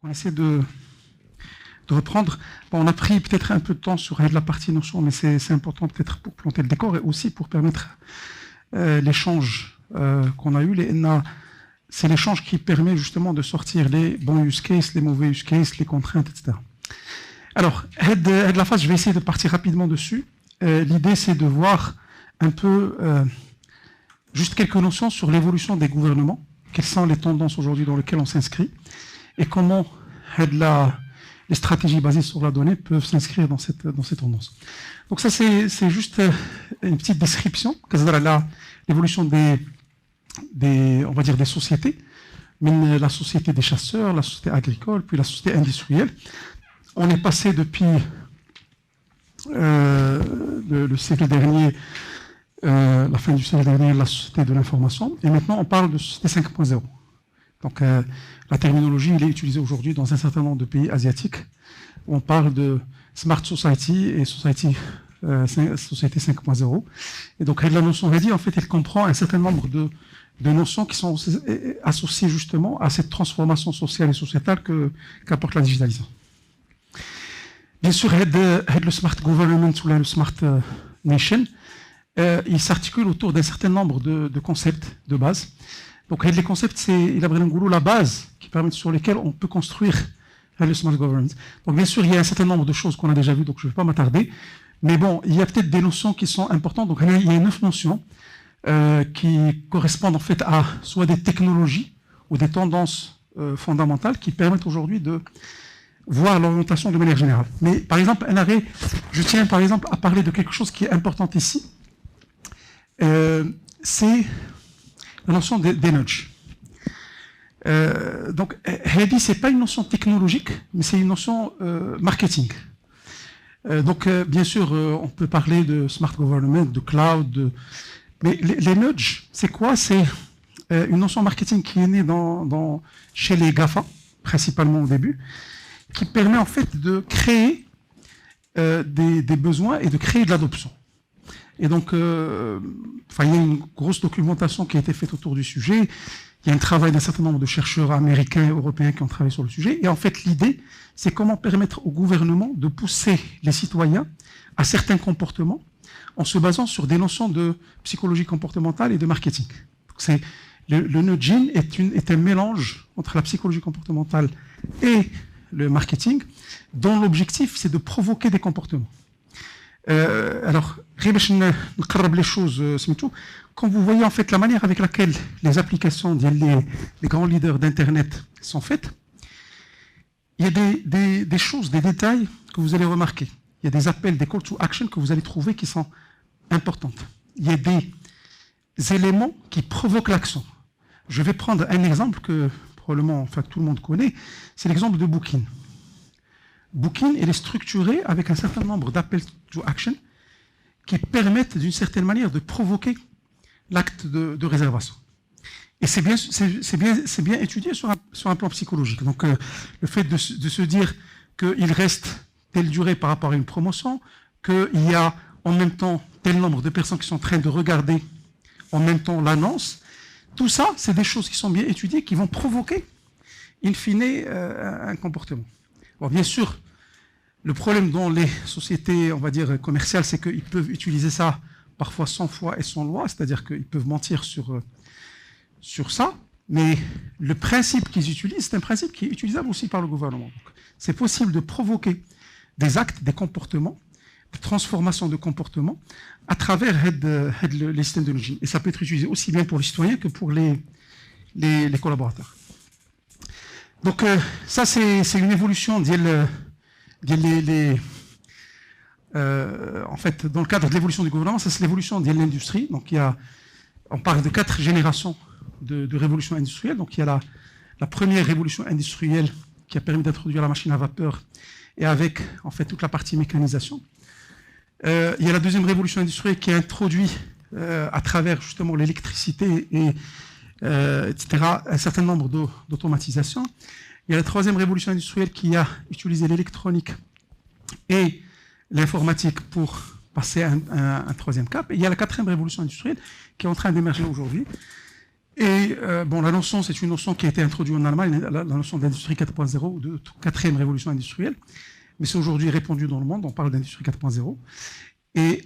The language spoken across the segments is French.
On essaie de reprendre. Bon, on a pris peut-être un peu de temps sur la partie notion, mais c'est important peut-être pour planter le décor et aussi pour permettre l'échange qu'on a eu. C'est l'échange qui permet justement de sortir les bons use cases, les mauvais use cases, les contraintes, etc. Alors, la phase, je vais essayer de partir rapidement dessus. L'idée, c'est de voir un peu juste quelques notions sur l'évolution des gouvernements, quelles sont les tendances aujourd'hui dans lesquelles on s'inscrit, et comment les stratégies basées sur la donnée peuvent s'inscrire dans ces tendances. Donc ça, c'est juste une petite description, l'évolution on va dire des sociétés, mais la société des chasseurs, la société agricole, puis la société industrielle. On est passé depuis le siècle dernier, la fin du siècle dernier, la société de l'information, et maintenant on parle de société 5.0. Donc la terminologie elle est utilisée aujourd'hui dans un certain nombre de pays asiatiques, où on parle de Smart Society et Société 5.0. Et donc la notion ready, en fait, elle comprend un certain nombre de notions qui sont associées justement à cette transformation sociale et sociétale qu'apporte la digitalisation. Bien sûr, le Smart Government ou le Smart Nation, il s'articule autour d'un certain nombre de concepts de base. Donc les concepts, c'est la base qui permet sur lesquels on peut construire le Smart Government. Donc bien sûr, il y a un certain nombre de choses qu'on a déjà vues, donc je ne vais pas m'attarder. Mais bon, il y a peut-être des notions qui sont importantes. Donc il y a 9 notions qui correspondent en fait à soit des technologies ou des tendances fondamentales qui permettent aujourd'hui de voir l'orientation de manière générale. Mais par exemple, je tiens par exemple à parler de quelque chose qui est important ici. C'est la notion des nudges. Donc, Ready, ce n'est pas une notion technologique, mais c'est une notion marketing. Donc, bien sûr, on peut parler de smart government, de cloud, mais les nudges, c'est quoi? C'est une notion marketing qui est née chez les GAFA, principalement au début, qui permet en fait de créer des besoins et de créer de l'adoption. Et donc, il y a une grosse documentation qui a été faite autour du sujet. Il y a un travail d'un certain nombre de chercheurs américains et européens qui ont travaillé sur le sujet. Et en fait, l'idée, c'est comment permettre au gouvernement de pousser les citoyens à certains comportements en se basant sur des notions de psychologie comportementale et de marketing. Donc le nudging est un mélange entre la psychologie comportementale et le marketing, dont l'objectif, c'est de provoquer des comportements. Alors, les choses, quand vous voyez en fait la manière avec laquelle les applications des grands leaders d'Internet sont faites, il y a des choses, des détails que vous allez remarquer. Il y a des appels, des call to action que vous allez trouver qui sont importantes. Il y a des éléments qui provoquent l'action. Je vais prendre un exemple que probablement tout le monde connaît, c'est l'exemple de Booking. Booking, elle est structurée avec un certain nombre d'appels to action qui permettent d'une certaine manière de provoquer l'acte de réservation. Et c'est bien étudié sur un plan psychologique. Donc le fait de se dire qu'il reste telle durée par rapport à une promotion, qu'il y a en même temps tel nombre de personnes qui sont en train de regarder en même temps l'annonce, tout ça, c'est des choses qui sont bien étudiées, qui vont provoquer, in fine, un comportement. Bon, bien sûr, le problème dans les sociétés, on va dire, commerciales, c'est qu'ils peuvent utiliser ça parfois sans foi et sans loi, c'est-à-dire qu'ils peuvent mentir sur ça, mais le principe qu'ils utilisent, c'est un principe qui est utilisable aussi par le gouvernement. C'est possible de provoquer des actes, des comportements, des transformations de comportements à travers les systèmes de nudging. Et ça peut être utilisé aussi bien pour les citoyens que pour les collaborateurs. Donc ça, c'est une évolution en fait, dans le cadre de l'évolution du gouvernement, ça c'est l'évolution de l'industrie. Donc on parle de 4 générations de révolution industrielle. Donc il y a la première révolution industrielle qui a permis d'introduire la machine à vapeur et avec en fait toute la partie mécanisation. Il y a la deuxième révolution industrielle qui a introduit à travers justement l'électricité et etc. un certain nombre d'automatisation. Il y a la troisième révolution industrielle qui a utilisé l'électronique et l'informatique pour passer à un troisième cap. Et il y a la quatrième révolution industrielle qui est en train d'émerger aujourd'hui, Et bon, la notion, c'est une notion qui a été introduite en Allemagne, la notion d'industrie 4.0 ou de quatrième révolution industrielle, mais c'est aujourd'hui répandu dans le monde, on parle d'industrie 4.0. Et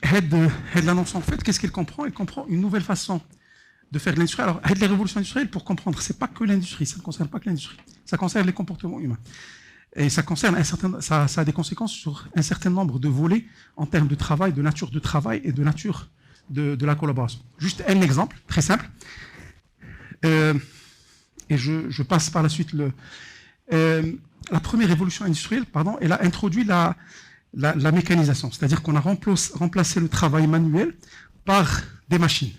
la notion, en fait, qu'est-ce qu'elle comprend? Elle comprend une nouvelle façon de faire de l'industrie. Alors, la révolution industrielle, pour comprendre, c'est pas que l'industrie, ça ne concerne pas que l'industrie, ça concerne les comportements humains. Et ça concerne ça a des conséquences sur un certain nombre de volets en termes de travail, de nature de travail et de nature de la collaboration. Juste un exemple, très simple. Et je passe par la suite la première révolution industrielle, elle a introduit la mécanisation, c'est-à-dire qu'on a remplacé le travail manuel par des machines.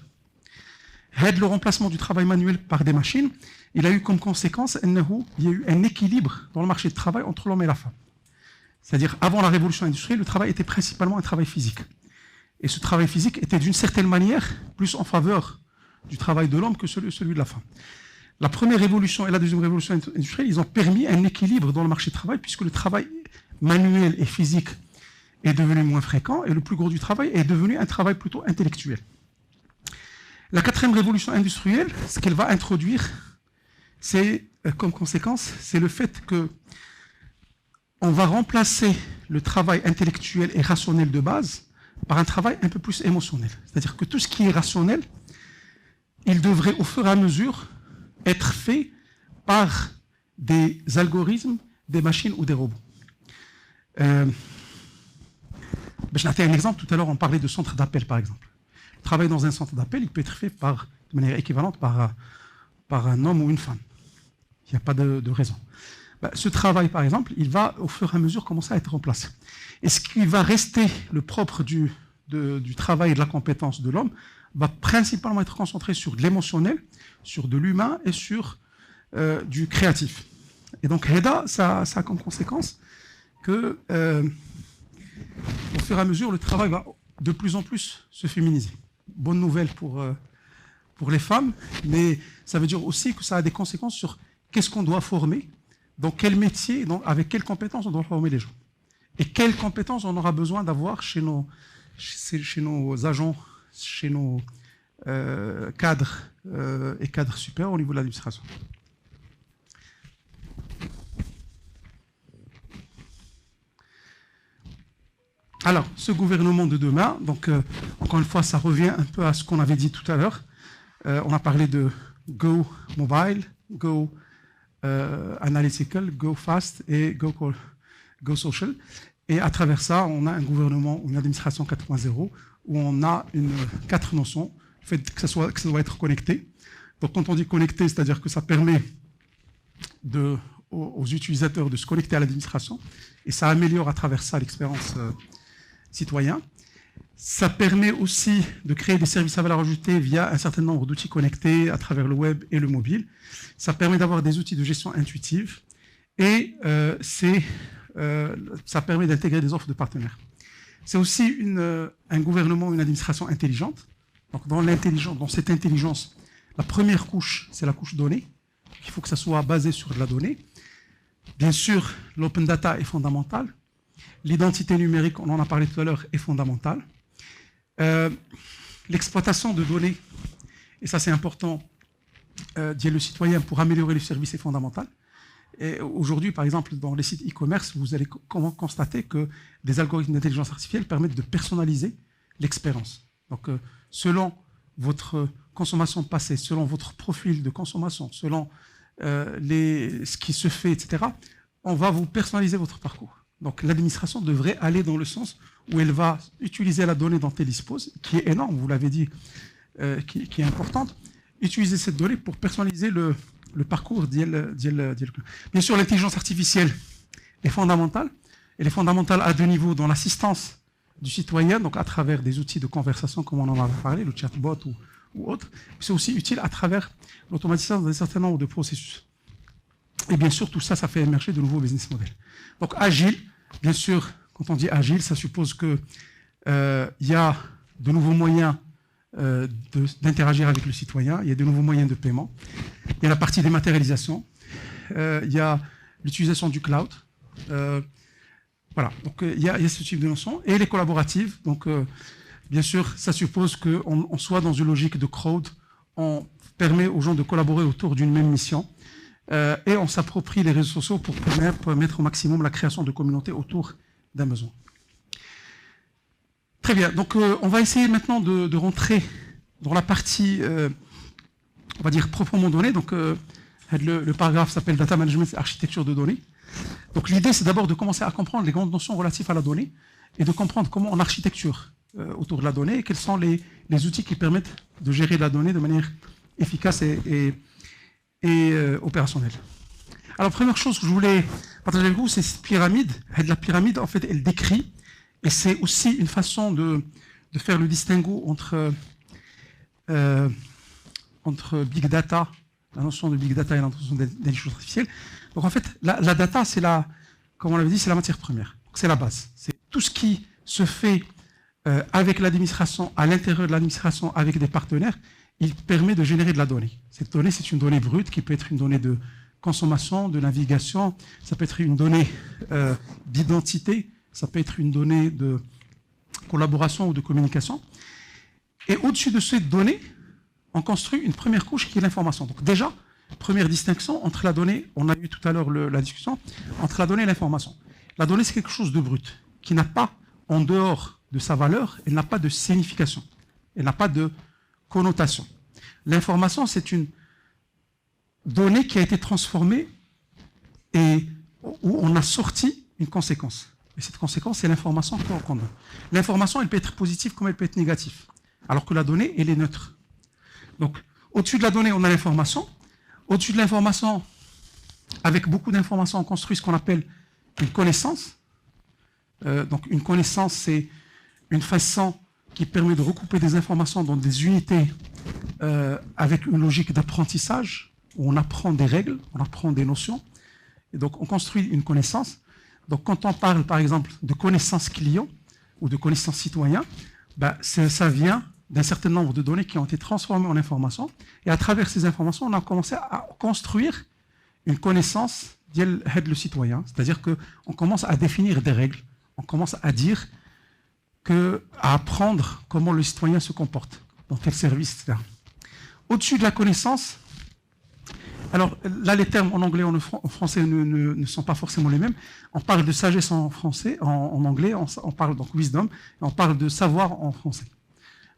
Le remplacement du travail manuel par des machines, il a eu comme conséquence il y a eu un équilibre dans le marché du travail entre l'homme et la femme. C'est-à-dire, avant la révolution industrielle, le travail était principalement un travail physique. Et ce travail physique était d'une certaine manière plus en faveur du travail de l'homme que celui de la femme. La première révolution et la deuxième révolution industrielle, ils ont permis un équilibre dans le marché du travail, puisque le travail manuel et physique est devenu moins fréquent, et le plus gros du travail est devenu un travail plutôt intellectuel. La quatrième révolution industrielle, ce qu'elle va introduire, c'est, comme conséquence, c'est le fait que on va remplacer le travail intellectuel et rationnel de base par un travail un peu plus émotionnel. C'est-à-dire que tout ce qui est rationnel, il devrait au fur et à mesure être fait par des algorithmes, des machines ou des robots. Je vais donner un exemple. Tout à l'heure, on parlait de centre d'appel, par exemple. Le travail dans un centre d'appel, il peut être fait de manière équivalente par un homme ou une femme. Il n'y a pas de raison. Ce travail, par exemple, il va au fur et à mesure commencer à être remplacé. Et ce qui va rester le propre du travail et de la compétence de l'homme va principalement être concentré sur de l'émotionnel, sur de l'humain et sur du créatif. Et donc, REDA, ça a comme conséquence que, au fur et à mesure, le travail va de plus en plus se féminiser. Bonne nouvelle pour les femmes, mais ça veut dire aussi que ça a des conséquences sur qu'est-ce qu'on doit former, dans quel métier, avec quelles compétences on doit former les gens. Et quelles compétences on aura besoin d'avoir chez nos agents, chez nos cadres et cadres supérieurs au niveau de l'administration. Alors, ce gouvernement de demain, donc encore une fois, ça revient un peu à ce qu'on avait dit tout à l'heure. On a parlé de Go Mobile, Go Analytical, Go Fast et Go Social. Et à travers ça, on a un gouvernement, une administration 4.0 où on a 4 notions. Le fait que ça doit être connecté. Donc quand on dit connecté, c'est-à-dire que ça permet aux utilisateurs de se connecter à l'administration et ça améliore à travers ça l'expérience citoyen. Ça permet aussi de créer des services à valeur ajoutée via un certain nombre d'outils connectés à travers le web et le mobile. Ça permet d'avoir des outils de gestion intuitive et ça permet d'intégrer des offres de partenaires. C'est aussi un gouvernement, une administration intelligente. Donc dans cette intelligence, la première couche, c'est la couche donnée. Il faut que ça soit basé sur de la donnée. Bien sûr, l'open data est fondamental. L'identité numérique, on en a parlé tout à l'heure, est fondamentale. L'exploitation de données, et ça c'est important, dit le citoyen, pour améliorer le service est fondamental. Et aujourd'hui, par exemple, dans les sites e-commerce, vous allez constater que des algorithmes d'intelligence artificielle permettent de personnaliser l'expérience. Donc, selon votre consommation passée, selon votre profil de consommation, selon ce qui se fait, etc., on va vous personnaliser votre parcours. Donc, l'administration devrait aller dans le sens où elle va utiliser la donnée dont elle dispose, qui est énorme, vous l'avez dit, qui est importante, utiliser cette donnée pour personnaliser le parcours d'IL. Bien sûr, l'intelligence artificielle est fondamentale. Elle est fondamentale à 2 niveaux, dans l'assistance du citoyen, donc à travers des outils de conversation, comme on en a parlé, le chatbot ou autre. C'est aussi utile à travers l'automatisation d'un certain nombre de processus. Et bien sûr, tout ça, ça fait émerger de nouveaux business models. Donc, agile, bien sûr, quand on dit agile, ça suppose qu'il y a de nouveaux moyens d'interagir avec le citoyen, il y a de nouveaux moyens de paiement, il y a la partie dématérialisation, il y a l'utilisation du cloud, voilà, donc il y a ce type de notions, et les collaboratives, donc bien sûr, ça suppose qu'on soit dans une logique de crowd on permet aux gens de collaborer autour d'une même mission et on s'approprie les réseaux sociaux pour permettre au maximum la création de communautés autour d'un besoin. Très bien, donc on va essayer maintenant de rentrer dans la partie, on va dire, proprement donnée. Donc le paragraphe s'appelle Data Management et Architecture de données. Donc l'idée, c'est d'abord de commencer à comprendre les grandes notions relatives à la donnée et de comprendre comment on architecture autour de la donnée et quels sont les outils qui permettent de gérer la donnée de manière efficace et opérationnelle. Alors, première chose que je voulais partager avec vous, c'est cette pyramide. La pyramide, en fait, elle décrit, et c'est aussi une façon de faire le distinguo entre big data, la notion de big data et la notion d'intelligence artificielle. Donc, en fait, la data, c'est comme on l'avait dit, c'est la matière première. C'est la base. C'est tout ce qui se fait avec l'administration, à l'intérieur de l'administration, avec des partenaires, il permet de générer de la donnée. Cette donnée, c'est une donnée brute qui peut être une donnée de consommation, de navigation, ça peut être une donnée d'identité, ça peut être une donnée de collaboration ou de communication. Et au-dessus de ces données, on construit une première couche qui est l'information. Donc déjà, première distinction entre la donnée, on a eu tout à l'heure la discussion, entre la donnée et l'information. La donnée, c'est quelque chose de brut, qui n'a pas, en dehors de sa valeur, elle n'a pas de signification, elle n'a pas de connotation. L'information, c'est une donnée qui a été transformée et où on a sorti une conséquence. Et cette conséquence, c'est l'information qu'on donne. L'information, elle peut être positive comme elle peut être négative. Alors que la donnée, elle est neutre. Donc, au-dessus de la donnée, on a l'information. Au-dessus de l'information, avec beaucoup d'informations, on construit ce qu'on appelle une connaissance. Donc, une connaissance, c'est une façon qui permet de recouper des informations dans des unités avec une logique d'apprentissage, où on apprend des règles, on apprend des notions, et donc on construit une connaissance. Donc quand on parle par exemple de connaissance client ou de connaissance citoyen, ça vient d'un certain nombre de données qui ont été transformées en informations, et à travers ces informations, on a commencé à construire une connaissance le citoyen, c'est-à-dire qu'on commence à définir des règles, on commence à dire à apprendre comment le citoyen se comporte, dans quel service, etc. Au-dessus de la connaissance, alors là les termes en anglais et en français ne sont pas forcément les mêmes. On parle de sagesse en français, en anglais, on parle donc wisdom, et on parle de savoir en français.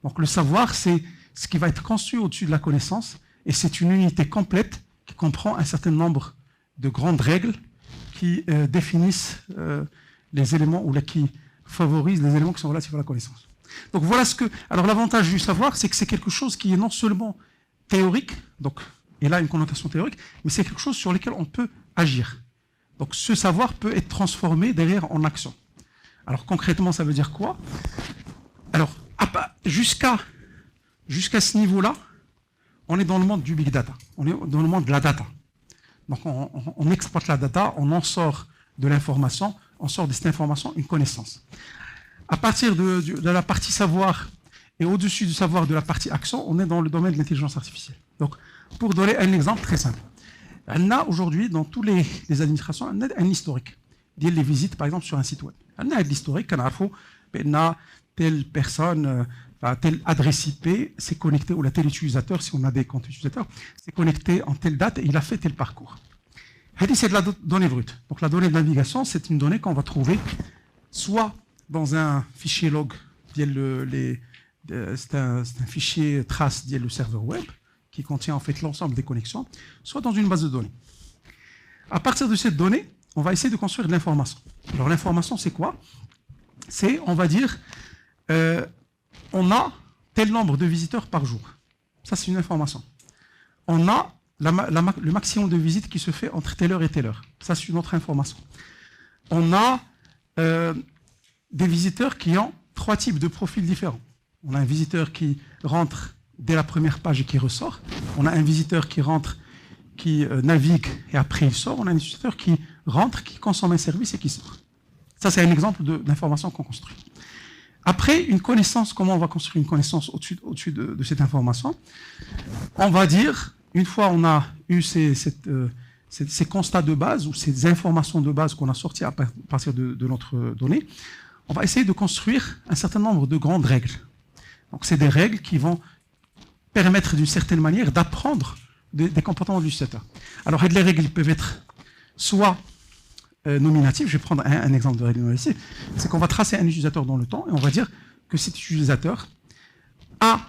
Donc le savoir, c'est ce qui va être construit au-dessus de la connaissance, et c'est une unité complète qui comprend un certain nombre de grandes règles qui définissent les éléments ou qui favorisent les éléments qui sont relatifs à la connaissance. Donc voilà alors l'avantage du savoir, c'est que c'est quelque chose qui est non seulement théorique, donc il a une connotation théorique, mais c'est quelque chose sur lequel on peut agir. Donc ce savoir peut être transformé derrière en action. Alors concrètement, ça veut dire quoi? Alors jusqu'à ce niveau-là, on est dans le monde du big data, on est dans le monde de la data. Donc on exploite la data, on en sort de l'information, on sort de cette information une connaissance. À partir de la partie savoir et au-dessus du savoir de la partie action, on est dans le domaine de l'intelligence artificielle. Donc, pour donner un exemple très simple, on a aujourd'hui dans toutes les administrations un historique. Il y a les visites, par exemple, sur un site web. On a l'historique, on a telle personne, telle adresse IP, s'est connecté, ou tel utilisateur, si on a des comptes utilisateurs, s'est connecté en telle date et il a fait tel parcours. C'est de la donnée brute. Donc la donnée de navigation, c'est une donnée qu'on va trouver soit dans un fichier log, c'est un fichier trace le serveur web, qui contient en fait l'ensemble des connexions, soit dans une base de données. À partir de cette donnée, on va essayer de construire de l'information. Alors l'information, c'est quoi? C'est, on va dire, on a tel nombre de visiteurs par jour. Ça, c'est une information. On a le maximum de visites qui se fait entre telle heure et telle heure. Ça, c'est une autre information. On a des visiteurs qui ont 3 types de profils différents. On a un visiteur qui rentre dès la première page et qui ressort. On a un visiteur qui rentre, qui navigue et après il sort. On a un visiteur qui rentre, qui consomme un service et qui sort. Ça, c'est un exemple d'information qu'on construit. Après, une connaissance, comment on va construire une connaissance au-dessus de cette information? On va dire, une fois on a eu ces constats de base ou ces informations de base qu'on a sorties à partir de notre donnée, on va essayer de construire un certain nombre de grandes règles. Donc c'est des règles qui vont permettre d'une certaine manière d'apprendre des comportements de l'utilisateur. Alors, les règles peuvent être soit nominatives, je vais prendre un exemple de règle nominative, c'est qu'on va tracer un utilisateur dans le temps et on va dire que cet utilisateur a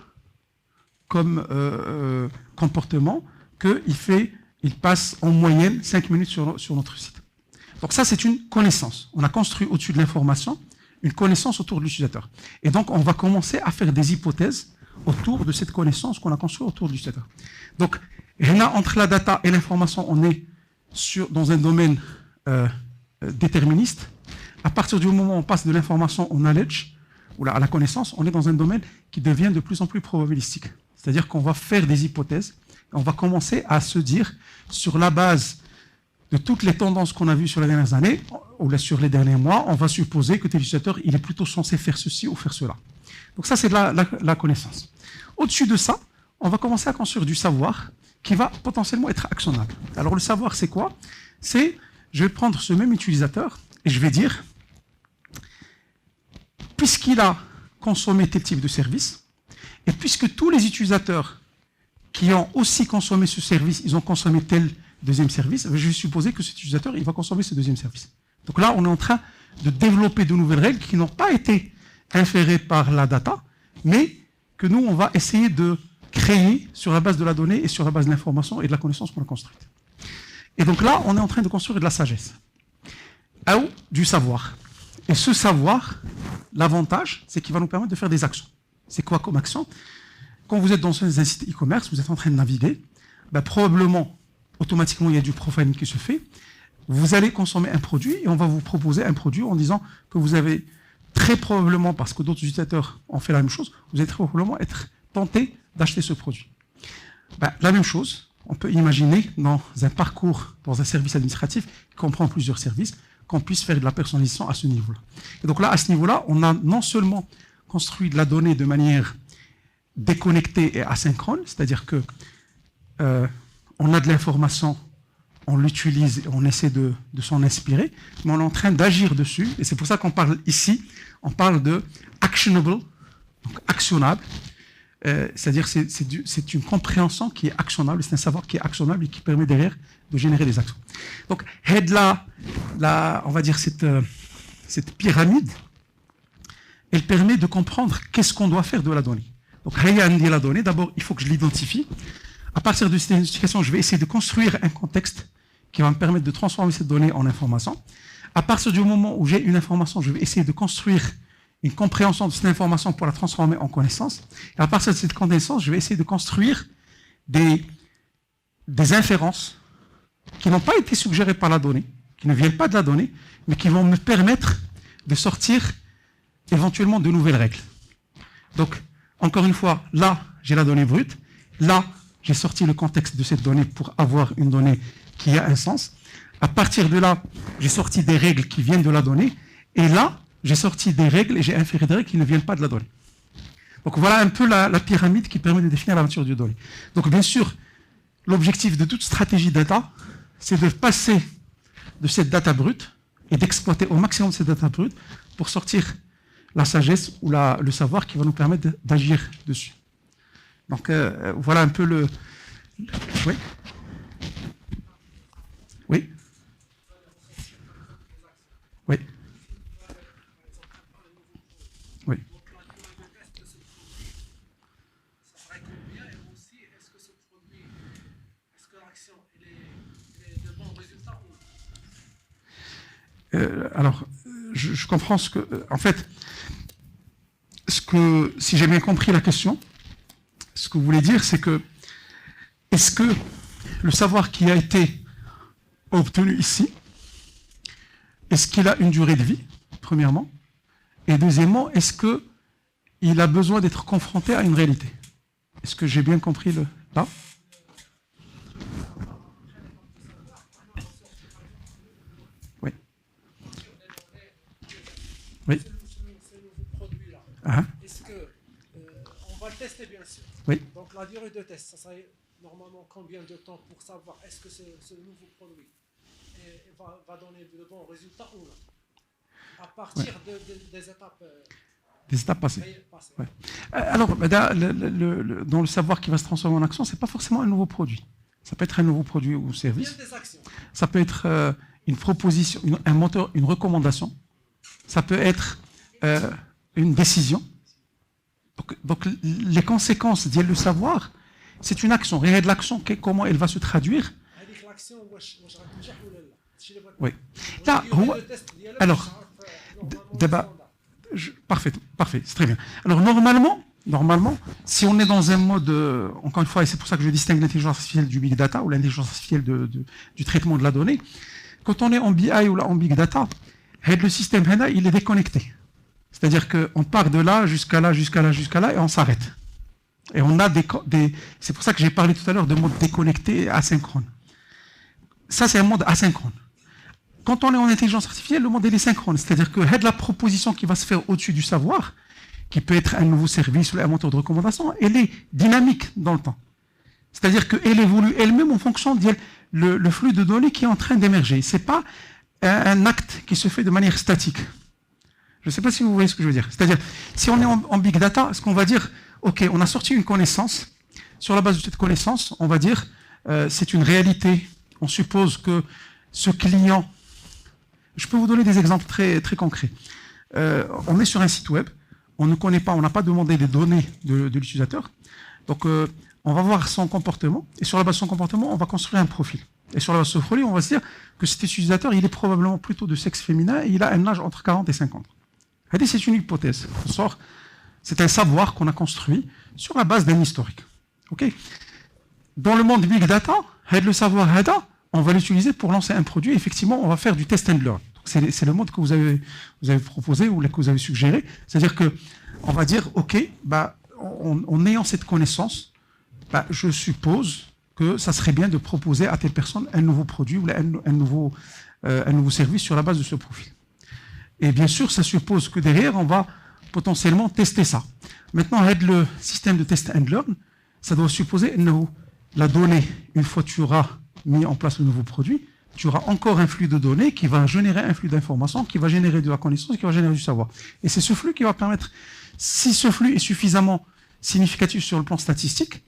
comme comportement qu'il passe en moyenne 5 minutes sur notre site. Donc ça, c'est une connaissance. On a construit au-dessus de l'information une connaissance autour de l'utilisateur. Et donc, on va commencer à faire des hypothèses autour de cette connaissance qu'on a construite autour de l'utilisateur. Donc, là, entre la data et l'information, on est dans un domaine déterministe. À partir du moment où on passe de l'information au knowledge, ou à la connaissance, on est dans un domaine qui devient de plus en plus probabilistique. C'est-à-dire qu'on va faire des hypothèses, on va commencer à se dire, sur la base de toutes les tendances qu'on a vues sur les dernières années, ou sur les derniers mois, on va supposer que tel utilisateur, il est plutôt censé faire ceci ou faire cela. Donc ça, c'est de la connaissance. Au-dessus de ça, on va commencer à construire du savoir qui va potentiellement être actionnable. Alors le savoir, c'est quoi? C'est, je vais prendre ce même utilisateur et je vais dire, puisqu'il a consommé tel type de service, et puisque tous les utilisateurs qui ont aussi consommé ce service, ils ont consommé tel deuxième service, je vais supposer que cet utilisateur, il va consommer ce deuxième service. Donc là, on est en train de développer de nouvelles règles qui n'ont pas été inférées par la data, mais que nous, on va essayer de créer sur la base de la donnée et sur la base de l'information et de la connaissance qu'on a construite. Et donc là, on est en train de construire de la sagesse, ou du savoir. Et ce savoir, l'avantage, c'est qu'il va nous permettre de faire des actions. C'est quoi comme action? Quand vous êtes dans un site e-commerce, vous êtes en train de naviguer, probablement, automatiquement, il y a du profiling qui se fait. Vous allez consommer un produit et on va vous proposer un produit en disant que vous avez très probablement, parce que d'autres utilisateurs ont fait la même chose, vous allez très probablement être tenté d'acheter ce produit. La même chose, on peut imaginer dans un parcours, dans un service administratif qui comprend plusieurs services, qu'on puisse faire de la personnalisation à ce niveau-là. Et donc là, à ce niveau-là, on a non seulement construit de la donnée de manière déconnectée et asynchrone, c'est-à-dire que on a de l'information, on l'utilise, on essaie de s'en inspirer, mais on est en train d'agir dessus, et c'est pour ça qu'on parle ici, on parle de actionable, donc actionnable, c'est-à-dire c'est une compréhension qui est actionnable, c'est un savoir qui est actionnable et qui permet derrière de générer des actions. Donc, on va dire cette pyramide, elle permet de comprendre qu'est-ce qu'on doit faire de la donnée. Donc, la donnée, d'abord, il faut que je l'identifie. À partir de cette identification, je vais essayer de construire un contexte qui va me permettre de transformer cette donnée en information. À partir du moment où j'ai une information, je vais essayer de construire une compréhension de cette information pour la transformer en connaissance. Et à partir de cette connaissance, je vais essayer de construire des inférences qui n'ont pas été suggérées par la donnée, qui ne viennent pas de la donnée, mais qui vont me permettre de sortir éventuellement de nouvelles règles. Donc, encore une fois, là, j'ai la donnée brute. Là, j'ai sorti le contexte de cette donnée pour avoir une donnée qui a un sens. À partir de là, j'ai sorti des règles qui viennent de la donnée. Et là, j'ai sorti des règles et j'ai inféré des règles qui ne viennent pas de la donnée. Donc voilà un peu la pyramide qui permet de définir la nature de donnée. Donc bien sûr, l'objectif de toute stratégie data, c'est de passer de cette data brute et d'exploiter au maximum cette data brute pour sortir la sagesse ou le savoir qui va nous permettre d'agir dessus. Donc voilà un peu le... Oui. Oui. Oui. Oui. Alors, je comprends ce que... En fait, si j'ai bien compris la question, ce que vous voulez dire, c'est que est-ce que le savoir qui a été obtenu ici, est-ce qu'il a une durée de vie, premièrement, et deuxièmement, est-ce qu'il a besoin d'être confronté à une réalité? Est-ce que j'ai bien compris là? Oui. Oui. Est-ce que on va le tester bien sûr. Oui. Donc la durée de test, ça serait normalement combien de temps pour savoir est-ce que ce nouveau produit va donner de bons résultats ou non? À partir des étapes Des étapes passées. passé. Ouais. Alors, dans le savoir qui va se transformer en action, c'est pas forcément un nouveau produit. Ça peut être un nouveau produit ou service. Bien des actions. Ça peut être une proposition, un moteur, une recommandation. Ça peut être une décision. Donc, les conséquences du savoir, c'est une action. Réelle de l'action, comment elle va se traduire. هذيك l'action واش غتنجح ولا لا؟ هادشي اللي بغيت Oui. نعرف. Là, وديروا هو- لي التيست ديالها باش alors, نعرف normalement débat. le standard. Parfait, c'est très bien. Alors normalement, si on est dans un mode, encore une fois, et c'est pour ça que je distingue l'intelligence artificielle du big data ou l'intelligence artificielle du traitement de la donnée, quand on est en BI ou là, en big data, le système HANA, il est déconnecté. C'est-à-dire qu'on part de là jusqu'à là, jusqu'à là, jusqu'à là, et on s'arrête. Et on a c'est pour ça que j'ai parlé tout à l'heure de mode déconnecté et asynchrone. Ça, c'est un mode asynchrone. Quand on est en intelligence artificielle, le monde est synchrone. C'est-à-dire que la proposition qui va se faire au-dessus du savoir, qui peut être un nouveau service ou un moteur de recommandation, elle est dynamique dans le temps. C'est-à-dire qu'elle évolue elle-même en fonction le flux de données qui est en train d'émerger. Ce n'est pas un acte qui se fait de manière statique. Je ne sais pas si vous voyez ce que je veux dire. C'est-à-dire, si on est en big data, ce qu'on va dire, OK, on a sorti une connaissance. Sur la base de cette connaissance, on va dire, c'est une réalité. On suppose que ce client... Je peux vous donner des exemples très, très concrets. On est sur un site web, on ne connaît pas, on n'a pas demandé les données de l'utilisateur. Donc, on va voir son comportement, et sur la base de son comportement, on va construire un profil. Et sur la base de ce profil, on va se dire que cet utilisateur, il est probablement plutôt de sexe féminin, et il a un âge entre 40 et 50. C'est une hypothèse. C'est un savoir qu'on a construit sur la base d'un historique. Okay. Dans le monde big data, le savoir on va l'utiliser pour lancer un produit. Effectivement, on va faire du test and learn. C'est le mode que vous avez proposé ou que vous avez suggéré. C'est-à-dire que on va dire, OK, en ayant cette connaissance, je suppose que ça serait bien de proposer à telle personne un nouveau produit ou un nouveau service sur la base de ce profil. Et bien sûr, ça suppose que derrière, on va potentiellement tester ça. Maintenant, le système de test and learn, ça doit supposer la donnée, une fois que tu auras mis en place le nouveau produit, tu auras encore un flux de données qui va générer un flux d'informations, qui va générer de la connaissance, qui va générer du savoir. Et c'est ce flux qui va permettre, si ce flux est suffisamment significatif sur le plan statistique,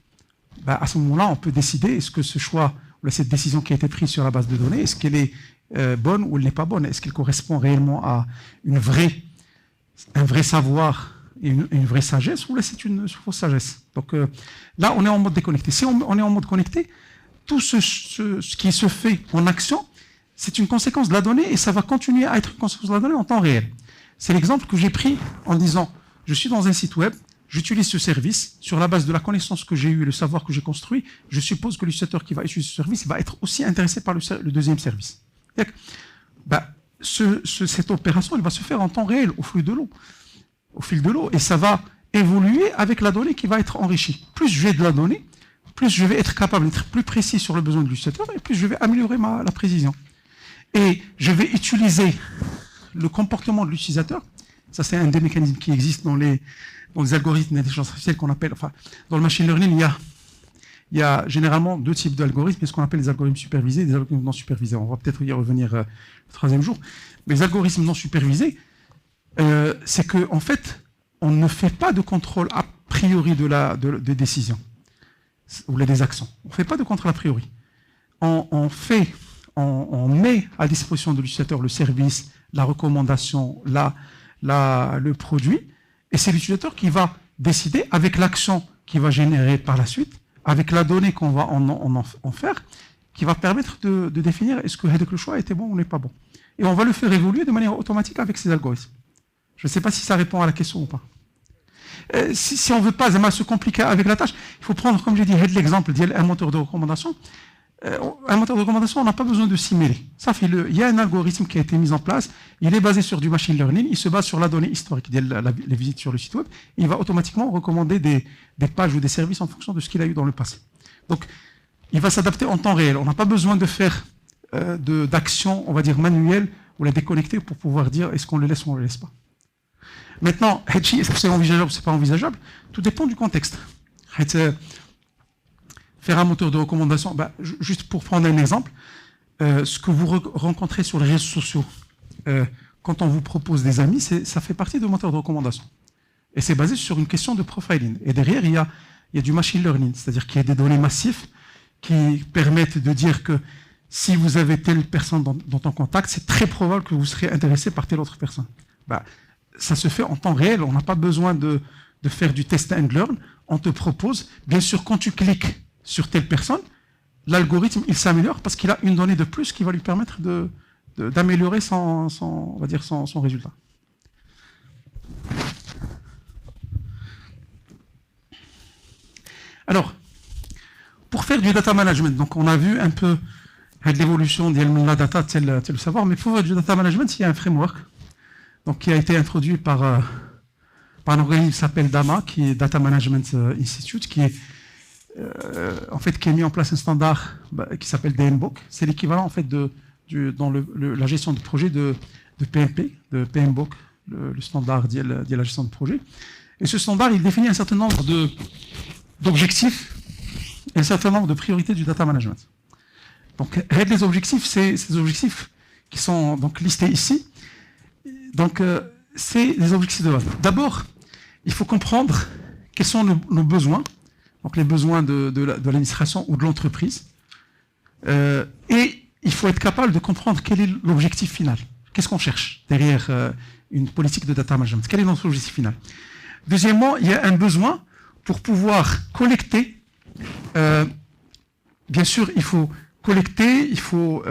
à ce moment-là, on peut décider est-ce que ce choix, ou cette décision qui a été prise sur la base de données, est-ce qu'elle est bonne ou elle n'est pas bonne? Est-ce qu'elle correspond réellement à un vrai savoir et une vraie sagesse, ou là c'est une fausse sagesse? Donc là, on est en mode déconnecté. Si on est en mode connecté, tout ce qui se fait en action, c'est une conséquence de la donnée et ça va continuer à être une conséquence de la donnée en temps réel. C'est l'exemple que j'ai pris en disant, je suis dans un site web, j'utilise ce service, sur la base de la connaissance que j'ai eue et le savoir que j'ai construit, je suppose que l'utilisateur qui va utiliser ce service va être aussi intéressé par le deuxième service. Cette opération, elle va se faire en temps réel, au fil de l'eau, et ça va évoluer avec la donnée qui va être enrichie. Plus j'ai de la donnée, plus je vais être capable d'être plus précis sur le besoin de l'utilisateur, et plus je vais améliorer la précision. Et je vais utiliser le comportement de l'utilisateur. Ça, c'est un des mécanismes qui existent dans les algorithmes d'intelligence artificielle qu'on appelle, dans le machine learning, il y a généralement deux types d'algorithmes, ce qu'on appelle les algorithmes supervisés et des algorithmes non supervisés. On va peut-être y revenir le troisième jour. Mais les algorithmes non supervisés, c'est qu'en fait, on ne fait pas de contrôle a priori des décisions ou des actions. On ne fait pas de contrôle a priori. On met à disposition de l'utilisateur le service, la recommandation, le produit, et c'est l'utilisateur qui va décider avec l'action qu'il va générer par la suite, avec la donnée qu'on va en faire, qui va permettre de définir est-ce que le choix était bon ou n'est pas bon. Et on va le faire évoluer de manière automatique avec ces algorithmes. Je ne sais pas si ça répond à la question ou pas. Si on ne veut pas se compliquer avec la tâche, il faut prendre, comme j'ai dit, l'exemple d'un moteur de recommandation. Un moteur de recommandation, on n'a pas besoin de s'y mêler. Il y a un algorithme qui a été mis en place, il est basé sur du machine learning, il se base sur la donnée historique, les visites sur le site web, et il va automatiquement recommander des pages ou des services en fonction de ce qu'il a eu dans le passé. Donc, il va s'adapter en temps réel. On n'a pas besoin de faire d'action, on va dire, manuelle, ou la déconnecter pour pouvoir dire est-ce qu'on le laisse ou on ne le laisse pas. Maintenant, est-ce que c'est envisageable ou c'est pas envisageable? Tout dépend du contexte. Faire un moteur de recommandation, juste pour prendre un exemple, ce que vous rencontrez sur les réseaux sociaux, quand on vous propose des amis, ça fait partie de moteur de recommandation. Et c'est basé sur une question de profiling. Et derrière, il y a du machine learning, c'est-à-dire qu'il y a des données massives qui permettent de dire que si vous avez telle personne dans ton contact, c'est très probable que vous serez intéressé par telle autre personne. Bah, ça se fait en temps réel, on n'a pas besoin de faire du test and learn. On te propose, bien sûr, quand tu cliques sur telle personne, l'algorithme, il s'améliore parce qu'il a une donnée de plus qui va lui permettre d'améliorer on va dire son résultat. Alors, pour faire du data management, donc on a vu un peu l'évolution de la data, tel le savoir, mais pour faire du data management, il y a un framework donc, qui a été introduit par un organisme qui s'appelle DAMA, qui est Data Management Institute, qui est en fait qui a mis en place un standard qui s'appelle DMBOK. C'est l'équivalent en fait dans la gestion de projet de PMP, de PMBOK, le standard de la gestion de projet. Et ce standard, il définit un certain nombre d'objectifs et un certain nombre de priorités du data management. Donc, les objectifs, c'est ces objectifs qui sont donc listés ici. Donc, c'est les objectifs de base. D'abord, il faut comprendre quels sont nos besoins, donc les besoins de l'administration ou de l'entreprise. Et il faut être capable de comprendre quel est l'objectif final. Qu'est-ce qu'on cherche derrière une politique de data management? Quel est notre objectif final? Deuxièmement, il y a un besoin pour pouvoir collecter. Bien sûr, il faut collecter, il faut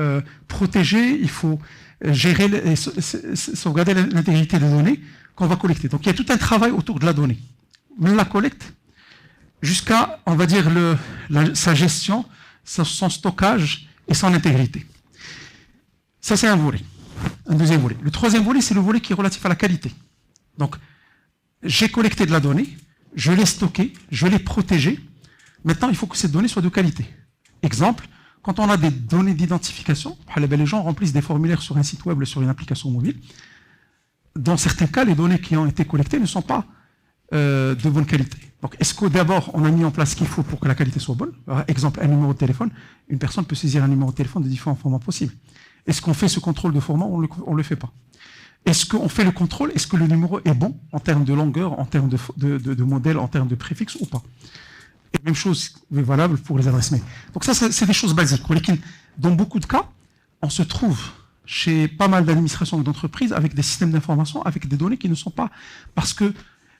protéger, il faut gérer et sauvegarder l'intégrité des données qu'on va collecter. Donc il y a tout un travail autour de la donnée. La collecte jusqu'à, on va dire, sa gestion, son stockage et son intégrité. Ça, c'est un volet. Un deuxième volet. Le troisième volet, c'est le volet qui est relatif à la qualité. Donc, j'ai collecté de la donnée, je l'ai stockée, je l'ai protégée. Maintenant, il faut que cette donnée soit de qualité. Exemple, quand on a des données d'identification, les gens remplissent des formulaires sur un site web ou sur une application mobile. Dans certains cas, les données qui ont été collectées ne sont pas de bonne qualité. Donc, est-ce que d'abord, on a mis en place ce qu'il faut pour que la qualité soit bonne? Exemple, un numéro de téléphone. Une personne peut saisir un numéro de téléphone de différents formats possibles. Est-ce qu'on fait ce contrôle de format? On ne le fait pas. Est-ce qu'on fait le contrôle? Est-ce que le numéro est bon en termes de longueur, en termes de modèle, en termes de préfixe ou pas? Et même chose est valable pour les adresses mail. Donc ça, c'est des choses basiques. Dans beaucoup de cas, on se trouve chez pas mal d'administrations et d'entreprises avec des systèmes d'information, avec des données qui ne sont pas... Parce que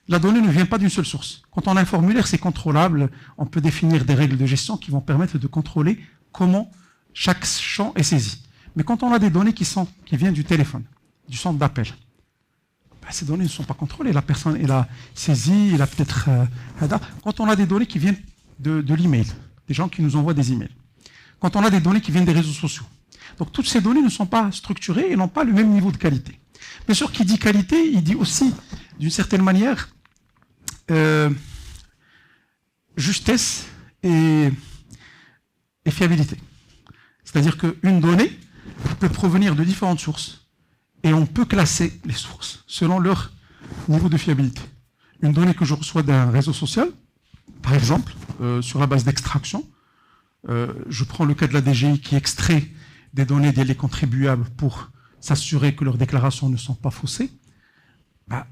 la donnée ne vient pas d'une seule source. Quand on a un formulaire, c'est contrôlable. On peut définir des règles de gestion qui vont permettre de contrôler comment chaque champ est saisi. Mais quand on a des données qui viennent du téléphone, du centre d'appel, ces données ne sont pas contrôlées. La personne, elle a saisi, elle a peut-être... Quand on a des données qui viennent de l'email, des gens qui nous envoient des emails, quand on a des données qui viennent des réseaux sociaux, donc toutes ces données ne sont pas structurées et n'ont pas le même niveau de qualité. Bien sûr, qui dit qualité, il dit aussi, d'une certaine manière, justesse et fiabilité. C'est-à-dire qu'une donnée peut provenir de différentes sources et on peut classer les sources selon leur niveau de fiabilité. Une donnée que je reçois d'un réseau social, par exemple, sur la base d'extraction, je prends le cas de la DGI qui extrait des données des contribuables pour s'assurer que leurs déclarations ne sont pas faussées.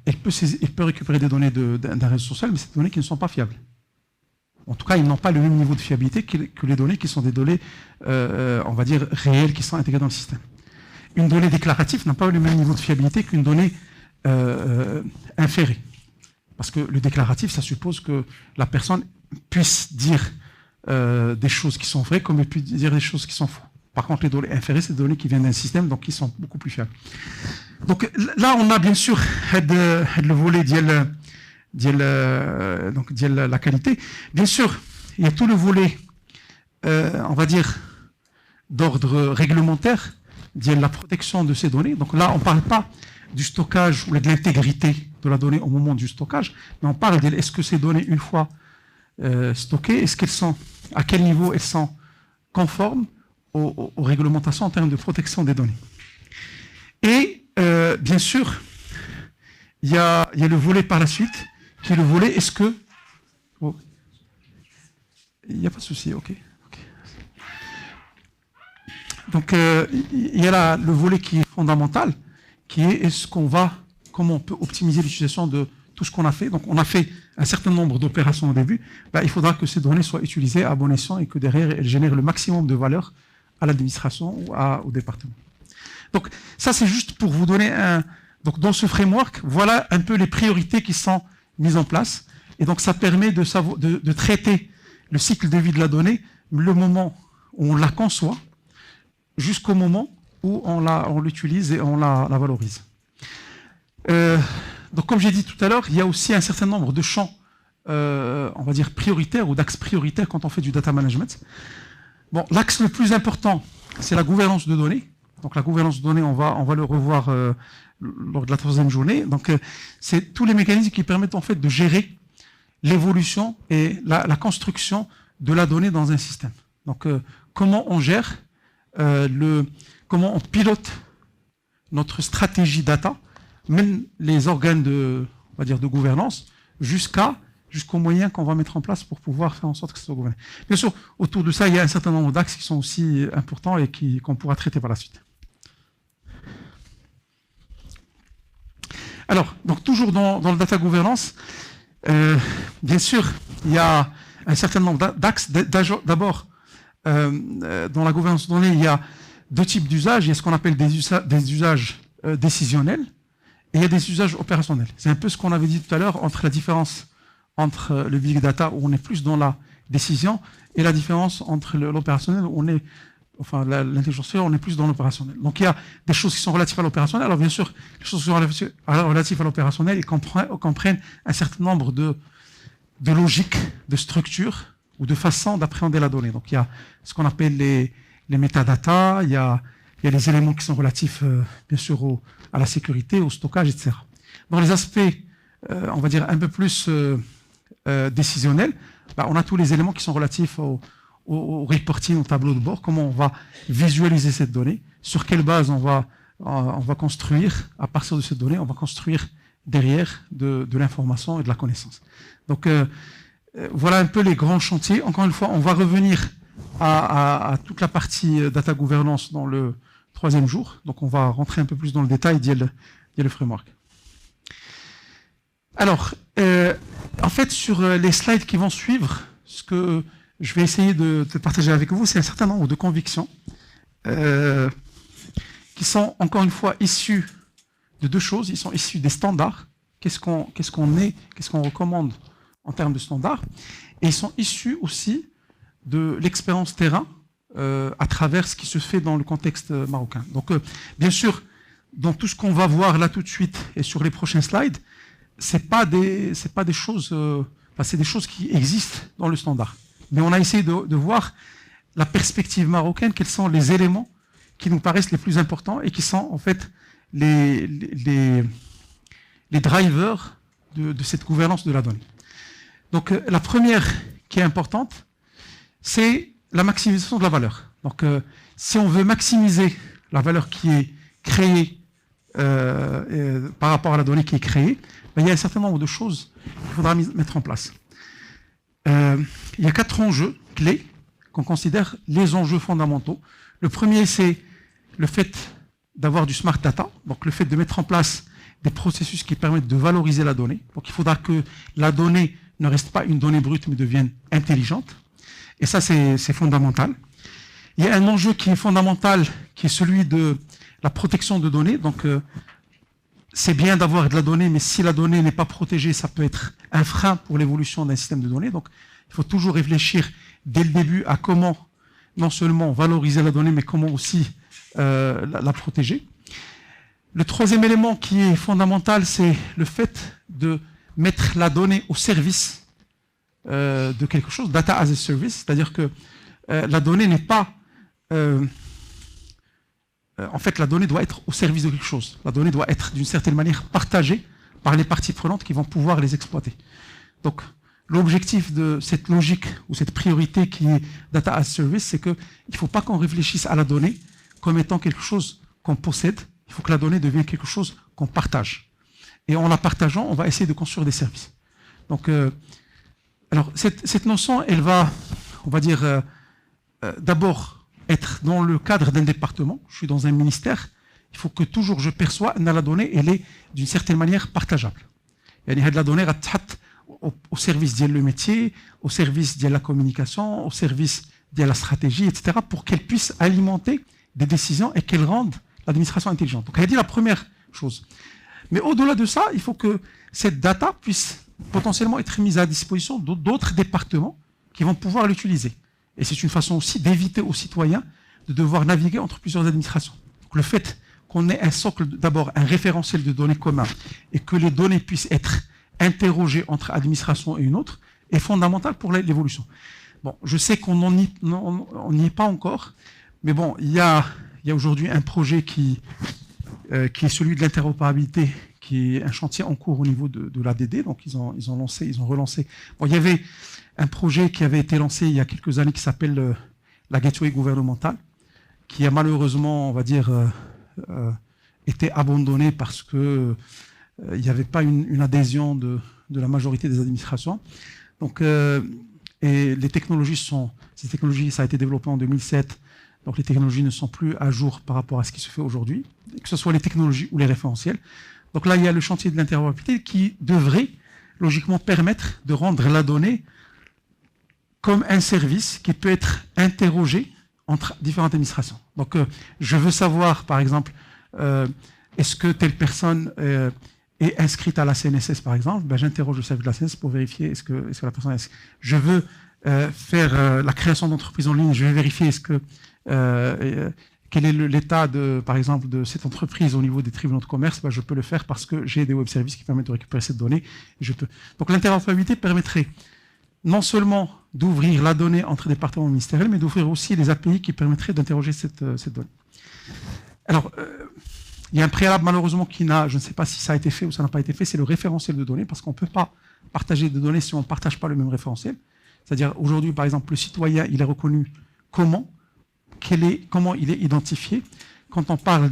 Elle peut récupérer des données d'un réseau social, mais c'est des données qui ne sont pas fiables. En tout cas, ils n'ont pas le même niveau de fiabilité que les données qui sont des données, on va dire, réelles, qui sont intégrées dans le système. Une donnée déclarative n'a pas le même niveau de fiabilité qu'une donnée inférée. Parce que le déclaratif, ça suppose que la personne puisse dire des choses qui sont vraies, comme elle puisse dire des choses qui sont fausses. Par contre, les données inférées, c'est des données qui viennent d'un système, donc qui sont beaucoup plus fiables. Donc là, on a bien sûr le volet de la qualité. Bien sûr, il y a tout le volet, on va dire, d'ordre réglementaire, de la protection de ces données. Donc là, on ne parle pas du stockage ou de l'intégrité de la donnée au moment du stockage, mais on parle de est-ce que ces données, une fois stockées, est-ce qu'elles sont, à quel niveau elles sont conformes aux réglementations en termes de protection des données. Et bien sûr, il y a le volet par la suite, qui est le volet est-ce que... Oh. Il n'y a pas de souci, ok. Donc il y a le volet qui est fondamental, qui est comment on peut optimiser l'utilisation de tout ce qu'on a fait. Donc, on a fait un certain nombre d'opérations au début. Il faudra que ces données soient utilisées à bon escient et que derrière, elles génèrent le maximum de valeur à l'administration ou au département. Donc, ça, c'est juste pour vous donner un... Donc, dans ce framework, voilà un peu les priorités qui sont mises en place. Et donc, ça permet de traiter le cycle de vie de la donnée, le moment où on la conçoit, jusqu'au moment où on l'utilise et on la valorise. Donc, comme j'ai dit tout à l'heure, il y a aussi un certain nombre de champs, on va dire prioritaires ou d'axes prioritaires quand on fait du data management. Bon, l'axe le plus important, c'est la gouvernance de données. Donc, la gouvernance de données, on va le revoir lors de la 3e journée. Donc, c'est tous les mécanismes qui permettent en fait de gérer l'évolution et la construction de la donnée dans un système. Donc, comment on gère, comment on pilote notre stratégie data, même les organes on va dire, de gouvernance, jusqu'aux moyens qu'on va mettre en place pour pouvoir faire en sorte que ça soit gouverné. Bien sûr, autour de ça, il y a un certain nombre d'axes qui sont aussi importants et qu'on pourra traiter par la suite. Alors, donc toujours dans le data governance, bien sûr, il y a un certain nombre d'axes. D'abord, dans la gouvernance de données, il y a 2 types d'usages. Il y a ce qu'on appelle des usages décisionnels et il y a des usages opérationnels. C'est un peu ce qu'on avait dit tout à l'heure entre la différence entre le big data où on est plus dans la décision et la différence entre l'opérationnel où on est, enfin l'intelligence artificielle, on est plus dans l'opérationnel. Donc il y a des choses qui sont relatives à l'opérationnel. Alors bien sûr, les choses qui sont relatives à l'opérationnel, ils comprennent un certain nombre de logiques, de structures ou de façons d'appréhender la donnée. Donc il y a ce qu'on appelle les métadatas, il y a les éléments qui sont relatifs bien sûr à la sécurité, au stockage, etc. Dans les aspects, on va dire un peu plus décisionnels, on a tous les éléments qui sont relatifs au reporting, au tableau de bord, comment on va visualiser cette donnée, sur quelle base on va construire, à partir de cette donnée, on va construire derrière de l'information et de la connaissance. Donc voilà un peu les grands chantiers. Encore une fois, on va revenir à toute la partie data governance dans le 3e jour. Donc on va rentrer un peu plus dans le détail d'il y a le framework. Alors, en fait, sur les slides qui vont suivre, ce que je vais essayer de partager avec vous, c'est un certain nombre de convictions qui sont, encore une fois, issues de 2 choses. Ils sont issus des standards. Qu'est-ce qu'on recommande en termes de standards. Et ils sont issus aussi de l'expérience terrain à travers ce qui se fait dans le contexte marocain. Donc, bien sûr, dans tout ce qu'on va voir là tout de suite et sur les prochains slides, c'est pas des choses, c'est des choses qui existent dans le standard. Mais on a essayé de voir la perspective marocaine, quels sont les éléments qui nous paraissent les plus importants et qui sont en fait les drivers de cette gouvernance de la donnée. Donc la première qui est importante, c'est la maximisation de la valeur. Donc si on veut maximiser la valeur qui est créée par rapport à la donnée qui est créée, il y a un certain nombre de choses qu'il faudra mettre en place. Il y a 4 enjeux clés qu'on considère les enjeux fondamentaux. Le premier, c'est le fait d'avoir du smart data, donc le fait de mettre en place des processus qui permettent de valoriser la donnée. Donc il faudra que la donnée ne reste pas une donnée brute, mais devienne intelligente. Et ça, c'est fondamental. Il y a un enjeu qui est fondamental, qui est celui de la protection de données. Donc c'est bien d'avoir de la donnée, mais si la donnée n'est pas protégée, ça peut être un frein pour l'évolution d'un système de données. Donc, il faut toujours réfléchir dès le début à comment non seulement valoriser la donnée, mais comment aussi la protéger. Le 3e élément qui est fondamental, c'est le fait de mettre la donnée au service de quelque chose, data as a service, c'est-à-dire que la donnée n'est pas... en fait, la donnée doit être au service de quelque chose. La donnée doit être d'une certaine manière partagée par les parties prenantes qui vont pouvoir les exploiter. Donc, l'objectif de cette logique ou cette priorité qui est data as service, c'est qu'il ne faut pas qu'on réfléchisse à la donnée comme étant quelque chose qu'on possède. Il faut que la donnée devienne quelque chose qu'on partage. Et en la partageant, on va essayer de construire des services. Donc, alors cette notion, elle va, on va dire, d'abord être dans le cadre d'un département. Je suis dans un ministère. Il faut que toujours je perçois la donnée, elle est d'une certaine manière partageable. يعني هاد la donnée غتحط au service ديال le métier, au service de la communication, au service de la stratégie, etc., pour qu'elle puisse alimenter des décisions et qu'elle rende l'administration intelligente. Donc, elle dit la première chose. Mais au-delà de ça, il faut que cette data puisse potentiellement être mise à disposition d'autres départements qui vont pouvoir l'utiliser. Et c'est une façon aussi d'éviter aux citoyens de devoir naviguer entre plusieurs administrations. Donc, le fait qu'on ait un socle, d'abord un référentiel de données commun, et que les données puissent être interrogées entre administrations et une autre, est fondamental pour l'évolution. Bon, je sais qu'on n'y est pas encore, mais bon, il y a aujourd'hui un projet qui est celui de l'interopérabilité, qui est un chantier en cours au niveau de l'ADD. Donc ils ont relancé. Bon, il y avait un projet qui avait été lancé il y a quelques années qui s'appelle la Gateway gouvernementale, qui a malheureusement, on va dire, été abandonné parce que il n'y avait pas une adhésion de la majorité des administrations. Donc, et les technologies ces technologies, ça a été développé en 2007. Donc les technologies ne sont plus à jour par rapport à ce qui se fait aujourd'hui, que ce soit les technologies ou les référentiels. Donc là, il y a le chantier de l'interopérabilité qui devrait logiquement permettre de rendre la donnée comme un service qui peut être interrogé entre différentes administrations. Donc je veux savoir, par exemple, est-ce que telle personne est inscrite à la CNSS, par exemple, ben, j'interroge le service de la CNSS pour vérifier est-ce que la personne est... Je veux faire la création d'entreprise en ligne, je vais vérifier quel est l'état, par exemple, de cette entreprise au niveau des tribunaux de commerce. Ben, je peux le faire parce que j'ai des web services qui permettent de récupérer cette donnée. Donc l'interopérabilité permettrait non seulement d'ouvrir la donnée entre départements ministériels, mais d'ouvrir aussi les API qui permettraient d'interroger cette donnée. Alors, il y a un préalable malheureusement je ne sais pas si ça a été fait ou ça n'a pas été fait, c'est le référentiel de données, parce qu'on ne peut pas partager des données si on ne partage pas le même référentiel. C'est-à-dire, aujourd'hui, par exemple, le citoyen, il est reconnu comment il est identifié. Quand on parle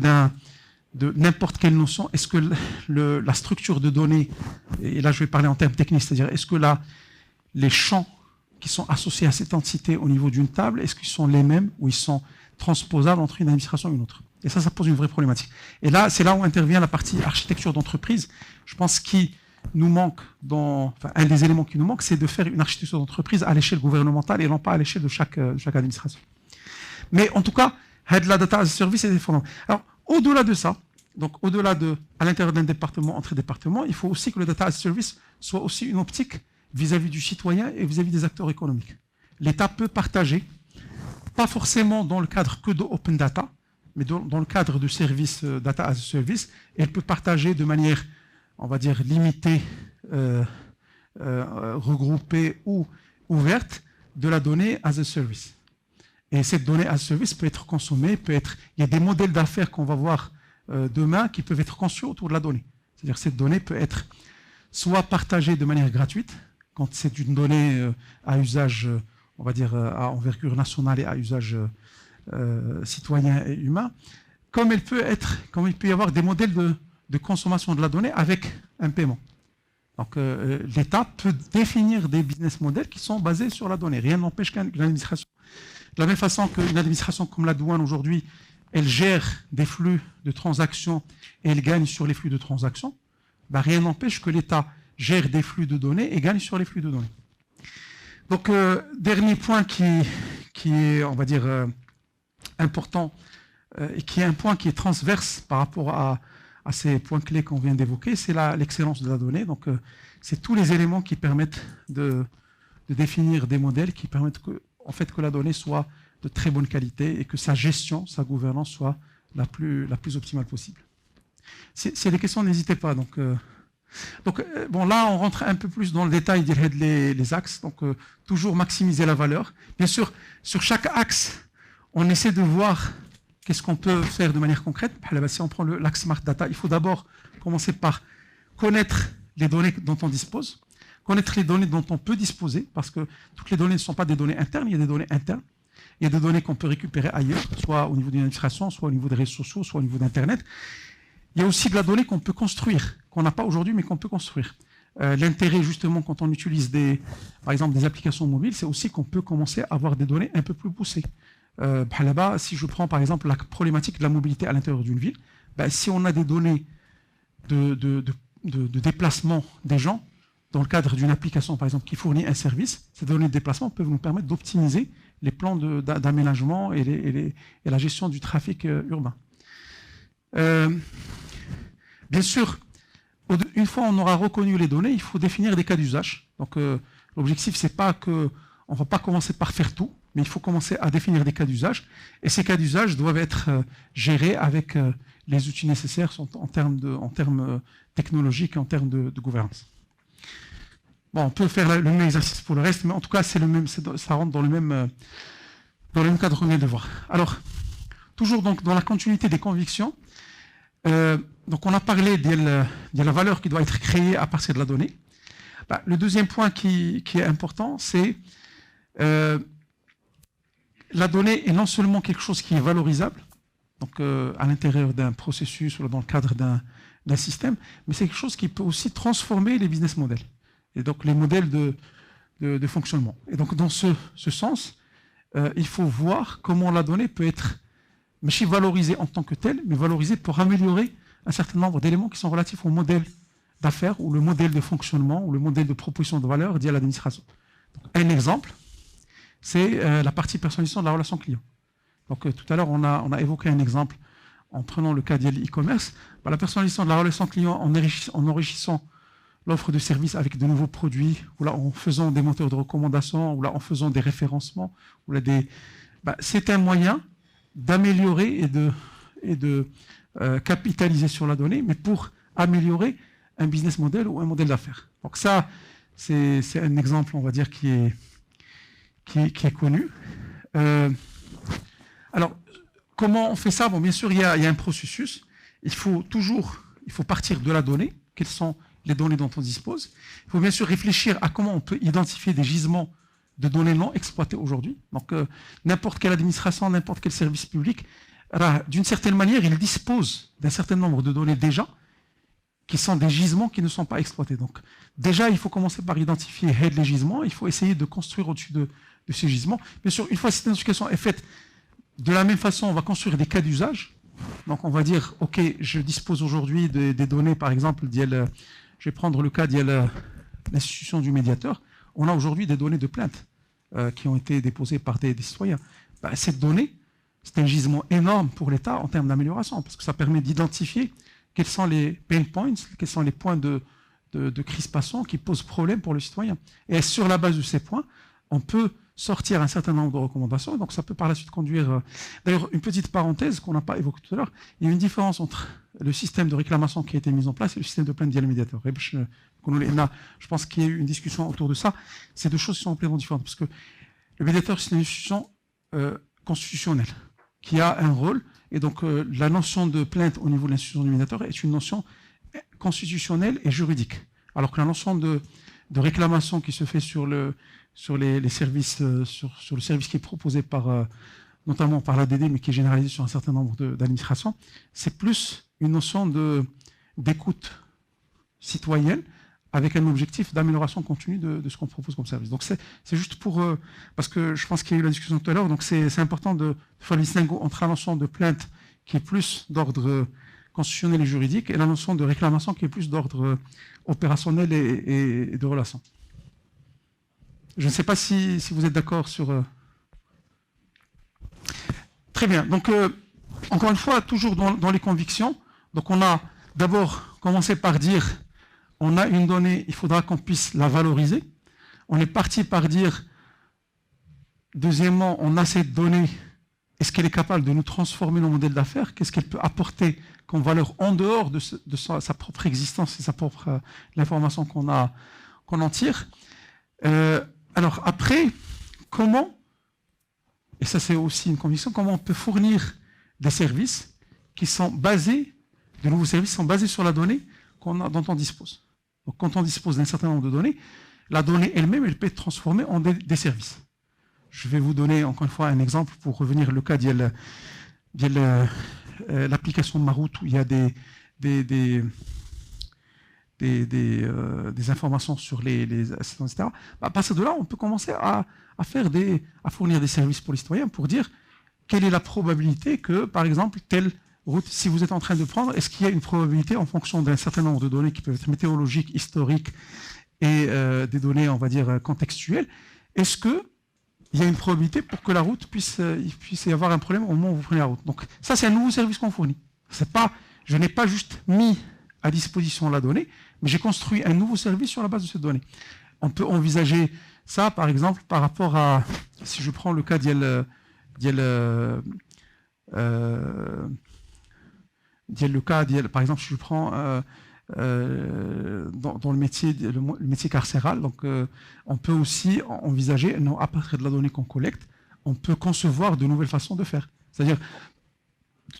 de n'importe quelle notion, est-ce que la structure de données, et là je vais parler en termes techniques, c'est-à-dire est-ce que les champs qui sont associés à cette entité au niveau d'une table, est-ce qu'ils sont les mêmes ou ils sont transposables entre une administration et une autre? Et ça pose une vraie problématique. Et là, c'est là où intervient la partie architecture d'entreprise. Je pense qu'il nous manque, un des éléments qui nous manque, c'est de faire une architecture d'entreprise à l'échelle gouvernementale et non pas à l'échelle de chaque administration. Mais en tout cas, la data as a service est fondamental. Alors, au-delà de ça, donc au-delà à l'intérieur d'un département, entre départements, il faut aussi que le data as a service soit aussi une optique vis-à-vis du citoyen et vis-à-vis des acteurs économiques. L'État peut partager, pas forcément dans le cadre que de open data, mais dans le cadre de services data as a service, elle peut partager de manière, on va dire, limitée, regroupée ou ouverte de la donnée as a service. Et cette donnée as a service peut être consommée, il y a des modèles d'affaires qu'on va voir demain qui peuvent être conçus autour de la donnée. C'est-à-dire que cette donnée peut être soit partagée de manière gratuite, quand c'est une donnée à usage, on va dire, à envergure nationale et à usage citoyen et humain, comme il peut y avoir des modèles de consommation de la donnée avec un paiement. Donc l'État peut définir des business models qui sont basés sur la donnée. Rien n'empêche qu'une administration, de la même façon qu'une administration comme la douane aujourd'hui, elle gère des flux de transactions et elle gagne sur les flux de transactions, ben, rien n'empêche que l'État gère des flux de données et gagne sur les flux de données. Donc, dernier point qui est, on va dire, important, et qui est un point qui est transverse par rapport à ces points clés qu'on vient d'évoquer, c'est l'excellence de la donnée. Donc, c'est tous les éléments qui permettent de définir des modèles qui permettent que la donnée soit de très bonne qualité et que sa gestion, sa gouvernance soit la plus optimale possible. S'il y a des questions, n'hésitez pas. Donc, bon, là, on rentre un peu plus dans le détail les axes. Donc, toujours maximiser la valeur. Bien sûr, sur chaque axe, on essaie de voir qu'est-ce qu'on peut faire de manière concrète. Si on prend l'axe Smart Data, il faut d'abord commencer par connaître les données dont on dispose, connaître les données dont on peut disposer, parce que toutes les données ne sont pas des données internes, il y a des données internes. Il y a des données qu'on peut récupérer ailleurs, soit au niveau d'une administration, soit au niveau des réseaux sociaux, soit au niveau d'Internet. Il y a aussi de la donnée qu'on peut construire, qu'on n'a pas aujourd'hui, mais qu'on peut construire. L'intérêt, justement, quand on utilise par exemple, des applications mobiles, c'est aussi qu'on peut commencer à avoir des données un peu plus poussées. Là-bas, si je prends, par exemple, la problématique de la mobilité à l'intérieur d'une ville, si on a des données de déplacement des gens dans le cadre d'une application, par exemple, qui fournit un service. Ces données de déplacement peuvent nous permettre d'optimiser les plans d'aménagement et la gestion du trafic urbain. Bien sûr, une fois on aura reconnu les données, il faut définir des cas d'usage. Donc l'objectif, c'est pas que on va pas commencer par faire tout, mais il faut commencer à définir des cas d'usage. Et ces cas d'usage doivent être gérés avec les outils nécessaires en termes technologiques et en termes de gouvernance. Bon, on peut faire le même exercice pour le reste, mais en tout cas, ça rentre dans le même cadre qu'on vient de voir. Alors, toujours donc dans la continuité des convictions, donc on a parlé de la valeur qui doit être créée à partir de la donnée. Le deuxième point qui est important, c'est la donnée est non seulement quelque chose qui est valorisable, donc à l'intérieur d'un processus ou dans le cadre d'un système, mais c'est quelque chose qui peut aussi transformer les business models et donc les modèles de fonctionnement. Et donc dans ce sens, il faut voir comment la donnée peut être valorisée en tant que telle, mais valorisée pour améliorer un certain nombre d'éléments qui sont relatifs au modèle d'affaires ou le modèle de fonctionnement ou le modèle de proposition de valeur dit à l'administration. Un exemple, c'est la partie personnalisation de la relation client. Donc tout à l'heure, on a évoqué un exemple en prenant le cas de l'e-commerce. La personnalisation de la relation client en enrichissant l'offre de services avec de nouveaux produits, ou là en faisant des moteurs de recommandation, ou là en faisant des référencements, ou là c'est un moyen d'améliorer et de capitaliser sur la donnée, mais pour améliorer un business model ou un modèle d'affaires. Donc ça, c'est un exemple, on va dire, qui est connu. Alors, comment on fait ça? Bon, bien sûr, il y a un processus. Il faut partir de la donnée. Quelles sont les données dont on dispose? Il faut bien sûr réfléchir à comment on peut identifier des gisements de données non exploitées aujourd'hui. Donc, n'importe quelle administration, n'importe quel service public, d'une certaine manière, il dispose d'un certain nombre de données déjà, qui sont des gisements qui ne sont pas exploités. Donc, déjà, il faut commencer par identifier les gisements. Il faut essayer de construire au-dessus de ces gisements. Bien sûr, une fois que cette identification est faite, de la même façon, on va construire des cas d'usage. Donc, on va dire, OK, je dispose aujourd'hui des données, par exemple, je vais prendre le cas de l'institution du médiateur. On a aujourd'hui des données de plainte qui ont été déposées par des citoyens. Cette donnée, c'est un gisement énorme pour l'État en termes d'amélioration, parce que ça permet d'identifier quels sont les pain points, quels sont les points de crispation qui posent problème pour le citoyen. Et sur la base de ces points, on peut sortir un certain nombre de recommandations. Donc ça peut par la suite conduire... D'ailleurs, une petite parenthèse qu'on n'a pas évoquée tout à l'heure, il y a une différence entre le système de réclamation qui a été mis en place et le système de plainte via le médiateur. Je pense qu'il y a eu une discussion autour de ça. Ces deux choses sont complètement différentes, parce que le médiateur, c'est une institution constitutionnelle qui a un rôle. Et donc, la notion de plainte au niveau de l'institution du médiateur est une notion constitutionnelle et juridique. Alors que la notion de réclamation qui se fait sur les services, sur le service qui est proposé notamment par l'ADD, mais qui est généralisé sur un certain nombre d'administrations, c'est plus une notion d'écoute citoyenne avec un objectif d'amélioration continue de ce qu'on propose comme service. Donc c'est juste parce que je pense qu'il y a eu la discussion tout à l'heure, donc c'est important de faire le distinguo entre la notion de plainte qui est plus d'ordre constitutionnel et juridique et la notion de réclamation qui est plus d'ordre opérationnel et de relation. Je ne sais pas si vous êtes d'accord sur... Très bien. Donc, encore une fois, toujours dans les convictions. Donc, on a d'abord commencé par dire on a une donnée, il faudra qu'on puisse la valoriser. On est parti par dire, deuxièmement, on a cette donnée, est-ce qu'elle est capable de nous transformer nos modèles d'affaires? Qu'est-ce qu'elle peut apporter comme valeur en dehors de sa propre existence et l'information qu'on en tire? Alors après, comment, et ça c'est aussi une conviction, comment on peut fournir des services qui sont basés, de nouveaux services sont basés sur la donnée dont on dispose. Donc quand on dispose d'un certain nombre de données, la donnée elle-même, elle peut être transformée en des services. Je vais vous donner encore une fois un exemple pour revenir au cas de l'application de Marout où il y a des informations sur les assistants, etc. À partir de là, on peut commencer à fournir des services pour les citoyens pour dire quelle est la probabilité que, par exemple, tel route, si vous êtes en train de prendre, est-ce qu'il y a une probabilité en fonction d'un certain nombre de données qui peuvent être météorologiques, historiques et des données, on va dire, contextuelles, est-ce qu'il y a une probabilité pour que la route il puisse y avoir un problème au moment où vous prenez la route. Donc ça, c'est un nouveau service qu'on fournit. Je n'ai pas juste mis à disposition la donnée, mais j'ai construit un nouveau service sur la base de cette donnée. On peut envisager ça, par exemple, par rapport à, si je prends le cas le cas, par exemple, si je prends dans le métier carcéral, donc on peut aussi envisager, non, à partir de la donnée qu'on collecte, on peut concevoir de nouvelles façons de faire. C'est-à-dire,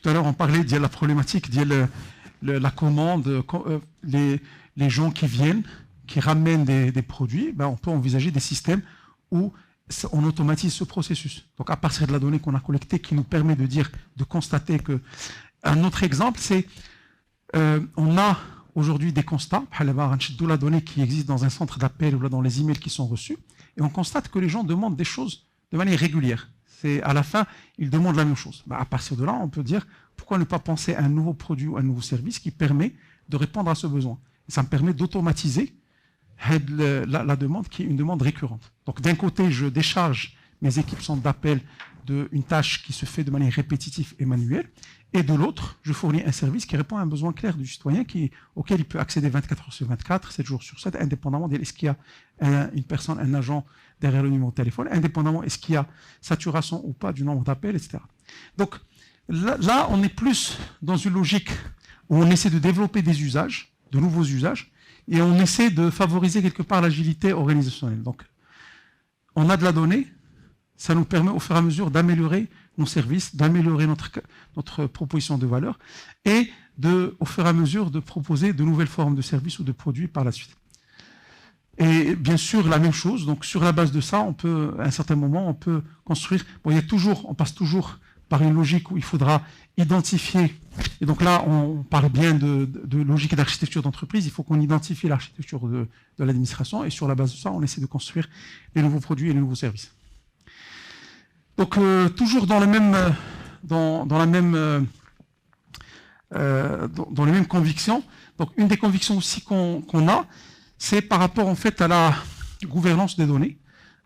tout à l'heure, on parlait de la problématique, la commande, les gens qui viennent, qui ramènent des produits, ben on peut envisager des systèmes où on automatise ce processus. Donc à partir de la donnée qu'on a collectée, qui nous permet de constater que... Un autre exemple, c'est on a aujourd'hui des constats, d'où la donnée qui existe dans un centre d'appel ou dans les emails qui sont reçus, et on constate que les gens demandent des choses de manière régulière. À la fin, ils demandent la même chose. Ben, à partir de là, on peut dire, pourquoi ne pas penser à un nouveau produit ou un nouveau service qui permet de répondre à ce besoin. Et ça me permet d'automatiser la demande qui est une demande récurrente. Donc d'un côté, je décharge mes équipes centres d'appel d'une tâche qui se fait de manière répétitive et manuelle, et de l'autre, je fournis un service qui répond à un besoin clair du citoyen auquel il peut accéder 24 heures sur 24, 7 jours sur 7, indépendamment de est-ce qu'il y a une personne, un agent derrière le numéro de téléphone, indépendamment est-ce qu'il y a saturation ou pas du nombre d'appels, etc. Donc là, on est plus dans une logique où on essaie de développer des usages, de nouveaux usages, et on essaie de favoriser quelque part l'agilité organisationnelle. Donc, on a de la donnée, ça nous permet au fur et à mesure d'améliorer nos services, d'améliorer notre proposition de valeur et au fur et à mesure de proposer de nouvelles formes de services ou de produits par la suite. Et bien sûr, la même chose, donc sur la base de ça, à un certain moment, on peut construire, on passe toujours par une logique où il faudra identifier, et donc là, on parle bien de logique d'architecture d'entreprise, il faut qu'on identifie l'architecture de l'administration, et sur la base de ça, on essaie de construire les nouveaux produits et les nouveaux services. Donc, toujours dans les mêmes convictions. Donc, une des convictions aussi qu'on a, c'est par rapport en fait à la gouvernance des données.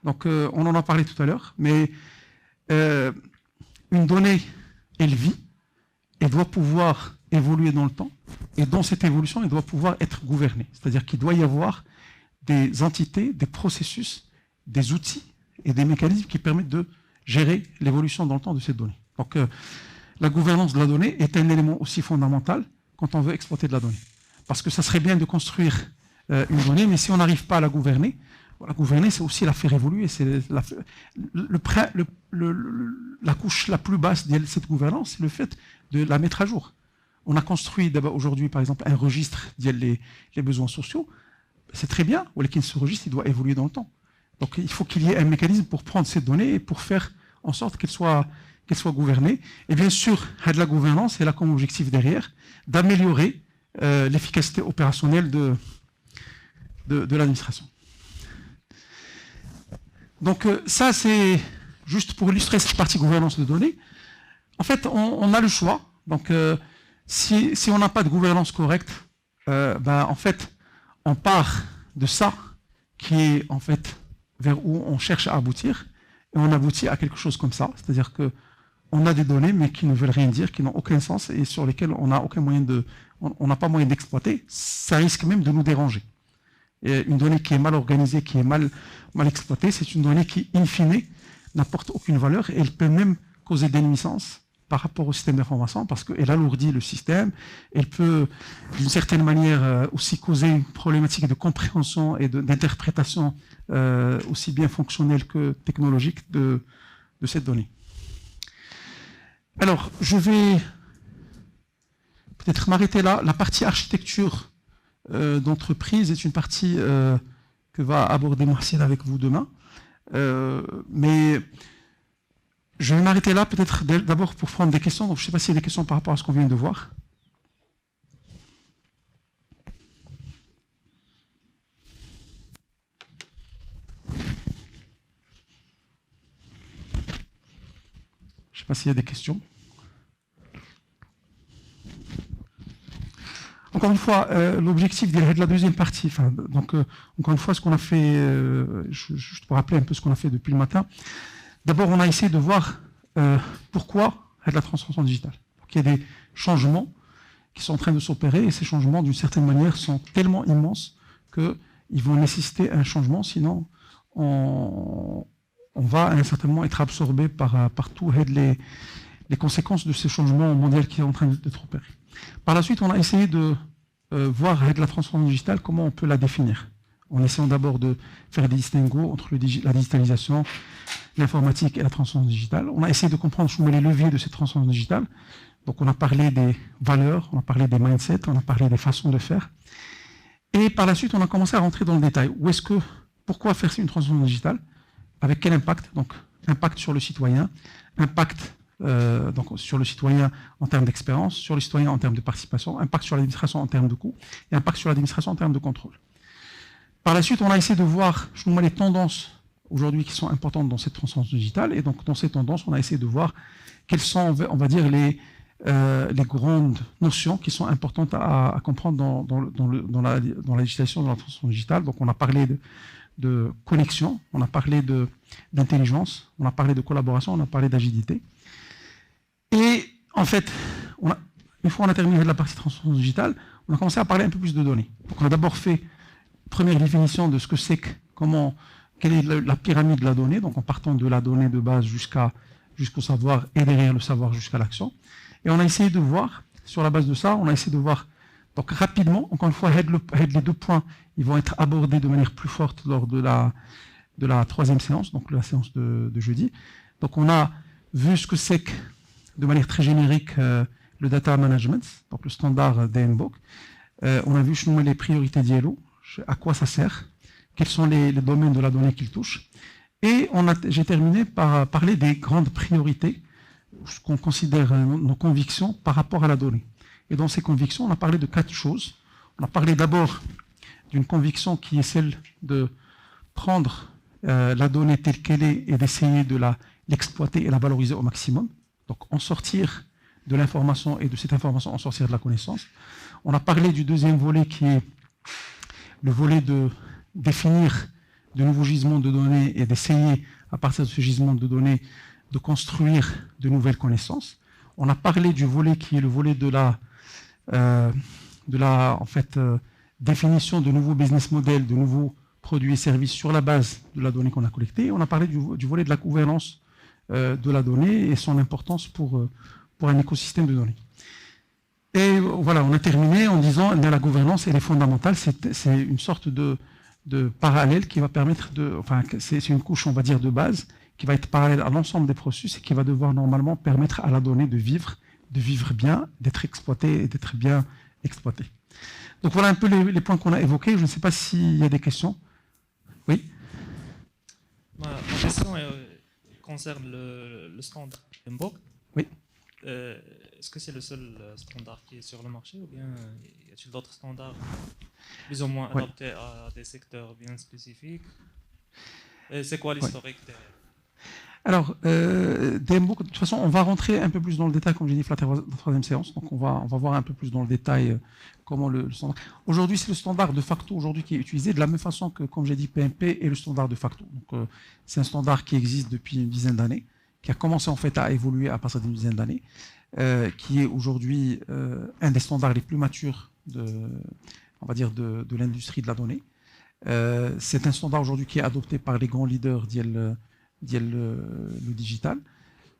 Donc, on en a parlé tout à l'heure, mais une donnée, elle vit, elle doit pouvoir évoluer dans le temps, et dans cette évolution, elle doit pouvoir être gouvernée. C'est-à-dire qu'il doit y avoir des entités, des processus, des outils et des mécanismes qui permettent de gérer l'évolution dans le temps de cette donnée. Donc, la gouvernance de la donnée est un élément aussi fondamental quand on veut exploiter de la donnée. Parce que ça serait bien de construire une donnée, mais si on n'arrive pas à la gouverner, c'est aussi la faire évoluer. C'est la couche la plus basse de cette gouvernance, c'est le fait de la mettre à jour. On a construit aujourd'hui, par exemple, un registre les besoins sociaux. C'est très bien, mais ce registre, il doit évoluer dans le temps. Donc il faut qu'il y ait un mécanisme pour prendre ces données et pour faire en sorte qu'elles soient gouvernées. Et bien sûr, de la gouvernance, elle a comme objectif derrière d'améliorer l'efficacité opérationnelle de l'administration. Donc ça, c'est juste pour illustrer cette partie gouvernance de données. En fait, on a le choix. Donc si on n'a pas de gouvernance correcte, en fait, on part de ça qui est en fait vers où on cherche à aboutir, et on aboutit à quelque chose comme ça, c'est-à-dire qu'on a des données, mais qui ne veulent rien dire, qui n'ont aucun sens, et sur lesquelles on n'a pas moyen d'exploiter, ça risque même de nous déranger. Et une donnée qui est mal organisée, qui est mal exploitée, c'est une donnée qui, in fine, n'apporte aucune valeur, et elle peut même causer des nuisances par rapport au système d'information, parce qu'elle alourdit le système, elle peut, d'une certaine manière, aussi causer une problématique de compréhension et d'interprétation aussi bien fonctionnelle que technologique de cette donnée. Alors, je vais peut-être m'arrêter là. La partie architecture d'entreprise est une partie que va aborder Marcel avec vous demain. Mais je vais m'arrêter là, peut-être d'abord pour prendre des questions. Donc, je ne sais pas s'il y a des questions par rapport à ce qu'on vient de voir. Je ne sais pas s'il y a des questions. encore une fois, l'objectif de la deuxième partie, encore une fois, ce qu'on a fait, juste pour rappeler un peu ce qu'on a fait depuis le matin, d'abord, on a essayé de voir pourquoi la transformation digitale. Donc, il y a des changements qui sont en train de s'opérer, et ces changements, d'une certaine manière, sont tellement immenses qu'ils vont nécessiter un changement, sinon on va certainement être absorbé par tous les conséquences de ces changements mondiaux qui sont en train d'être opérés. Par la suite, on a essayé de voir la transformation digitale, comment on peut la définir, en essayant d'abord de faire des distinguos entre la digitalisation, l'informatique et la transformation digitale. On a essayé de comprendre les leviers de cette transformation digitale. Donc on a parlé des valeurs, on a parlé des mindsets, on a parlé des façons de faire. Et par la suite, on a commencé à rentrer dans le détail. Pourquoi faire une transformation digitale? Avec quel impact? Donc, impact sur le citoyen, impact donc sur le citoyen en termes d'expérience, sur le citoyen en termes de participation, impact sur l'administration en termes de coûts, et impact sur l'administration en termes de contrôle. Par la suite, on a essayé de voir les tendances aujourd'hui qui sont importantes dans cette transformation digitale. Et donc, dans ces tendances, on a essayé de voir quelles sont, on va dire, les grandes notions qui sont importantes à comprendre dans la législation de la transformation digitale. Donc, on a parlé de connexion, on a parlé d'intelligence, on a parlé de collaboration, on a parlé d'agilité. Et en fait, une fois on a terminé la partie transformation digitale, on a commencé à parler un peu plus de données. Donc, on a d'abord fait une première définition de ce que c'est quelle est la pyramide de la donnée, donc en partant de la donnée de base jusqu'au savoir, et derrière le savoir jusqu'à l'action. Et on a essayé de voir, sur la base de ça, on a essayé de voir, donc rapidement, encore une fois, les deux points, ils vont être abordés de manière plus forte lors de la troisième séance, donc la séance de jeudi. Donc on a vu ce que c'est que, de manière très générique, le data management, donc le standard DMBOK. On a vu les priorités d'ILO, à quoi ça sert, quels sont les domaines de la donnée qu'il touche. Et j'ai terminé par parler des grandes priorités, ce qu'on considère nos convictions par rapport à la donnée. Et dans ces convictions, on a parlé de 4 choses. On a parlé d'abord d'une conviction qui est celle de prendre la donnée telle qu'elle est et d'essayer de l'exploiter et la valoriser au maximum. Donc en sortir de l'information et de cette information en sortir de la connaissance. On a parlé du deuxième volet qui est le volet de définir de nouveaux gisements de données et d'essayer, à partir de ce gisement de données, de construire de nouvelles connaissances. On a parlé du volet qui est le volet de la définition de nouveaux business models, de nouveaux produits et services sur la base de la donnée qu'on a collectée. On a parlé du volet de la gouvernance de la donnée et son importance pour un écosystème de données. Et voilà, on a terminé en disant que la gouvernance, elle est fondamentale, c'est une sorte de parallèle qui va permettre c'est une couche, on va dire, de base, qui va être parallèle à l'ensemble des processus et qui va devoir normalement permettre à la donnée de vivre bien, d'être exploitée et d'être bien exploitée. Donc voilà un peu les points qu'on a évoqués. Je ne sais pas s'il y a des questions. Oui. Ma question concerne le standard DMBOK. Oui. Est-ce que c'est le seul standard qui est sur le marché ou bien y a-t-il d'autres standards plus ou moins adaptés à des secteurs bien spécifiques? Et c'est quoi l'historique derrière? Alors, DMBOK, de toute façon, on va rentrer un peu plus dans le détail, comme j'ai dit, la troisième séance. Donc, on va voir un peu plus dans le détail comment le standard. Aujourd'hui, c'est le standard de facto aujourd'hui qui est utilisé de la même façon que, comme j'ai dit, PMP est le standard de facto. Donc, c'est un standard qui existe depuis une dizaine d'années, qui a commencé en fait à évoluer à partir d'une dizaine d'années, qui est aujourd'hui un des standards les plus matures on va dire, de l'industrie de la donnée. C'est un standard aujourd'hui qui est adopté par les grands leaders le digital.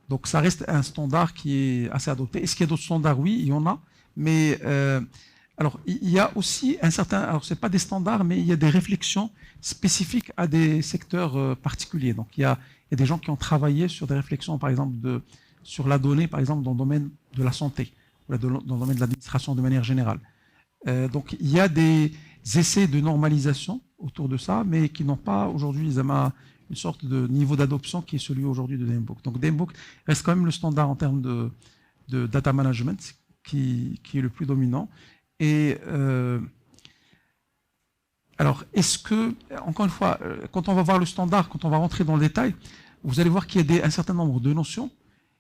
Donc ça reste un standard qui est assez adopté. Est-ce qu'il y a d'autres standards? Oui, il y en a. Mais alors il y a aussi un certain... Alors ce n'est pas des standards, mais il y a des réflexions spécifiques à des secteurs particuliers. Donc il y a des gens qui ont travaillé sur des réflexions, par exemple, sur la donnée, par exemple, dans le domaine de la santé, ou dans le domaine de l'administration de manière générale. Donc il y a des essais de normalisation autour de ça, mais qui n'ont pas aujourd'hui une sorte de niveau d'adoption qui est celui aujourd'hui de DMBOK. Donc DMBOK reste quand même le standard en termes de data management qui est le plus dominant. Et alors, est-ce que, encore une fois, quand on va voir le standard, quand on va rentrer dans le détail, vous allez voir qu'il y a un certain nombre de notions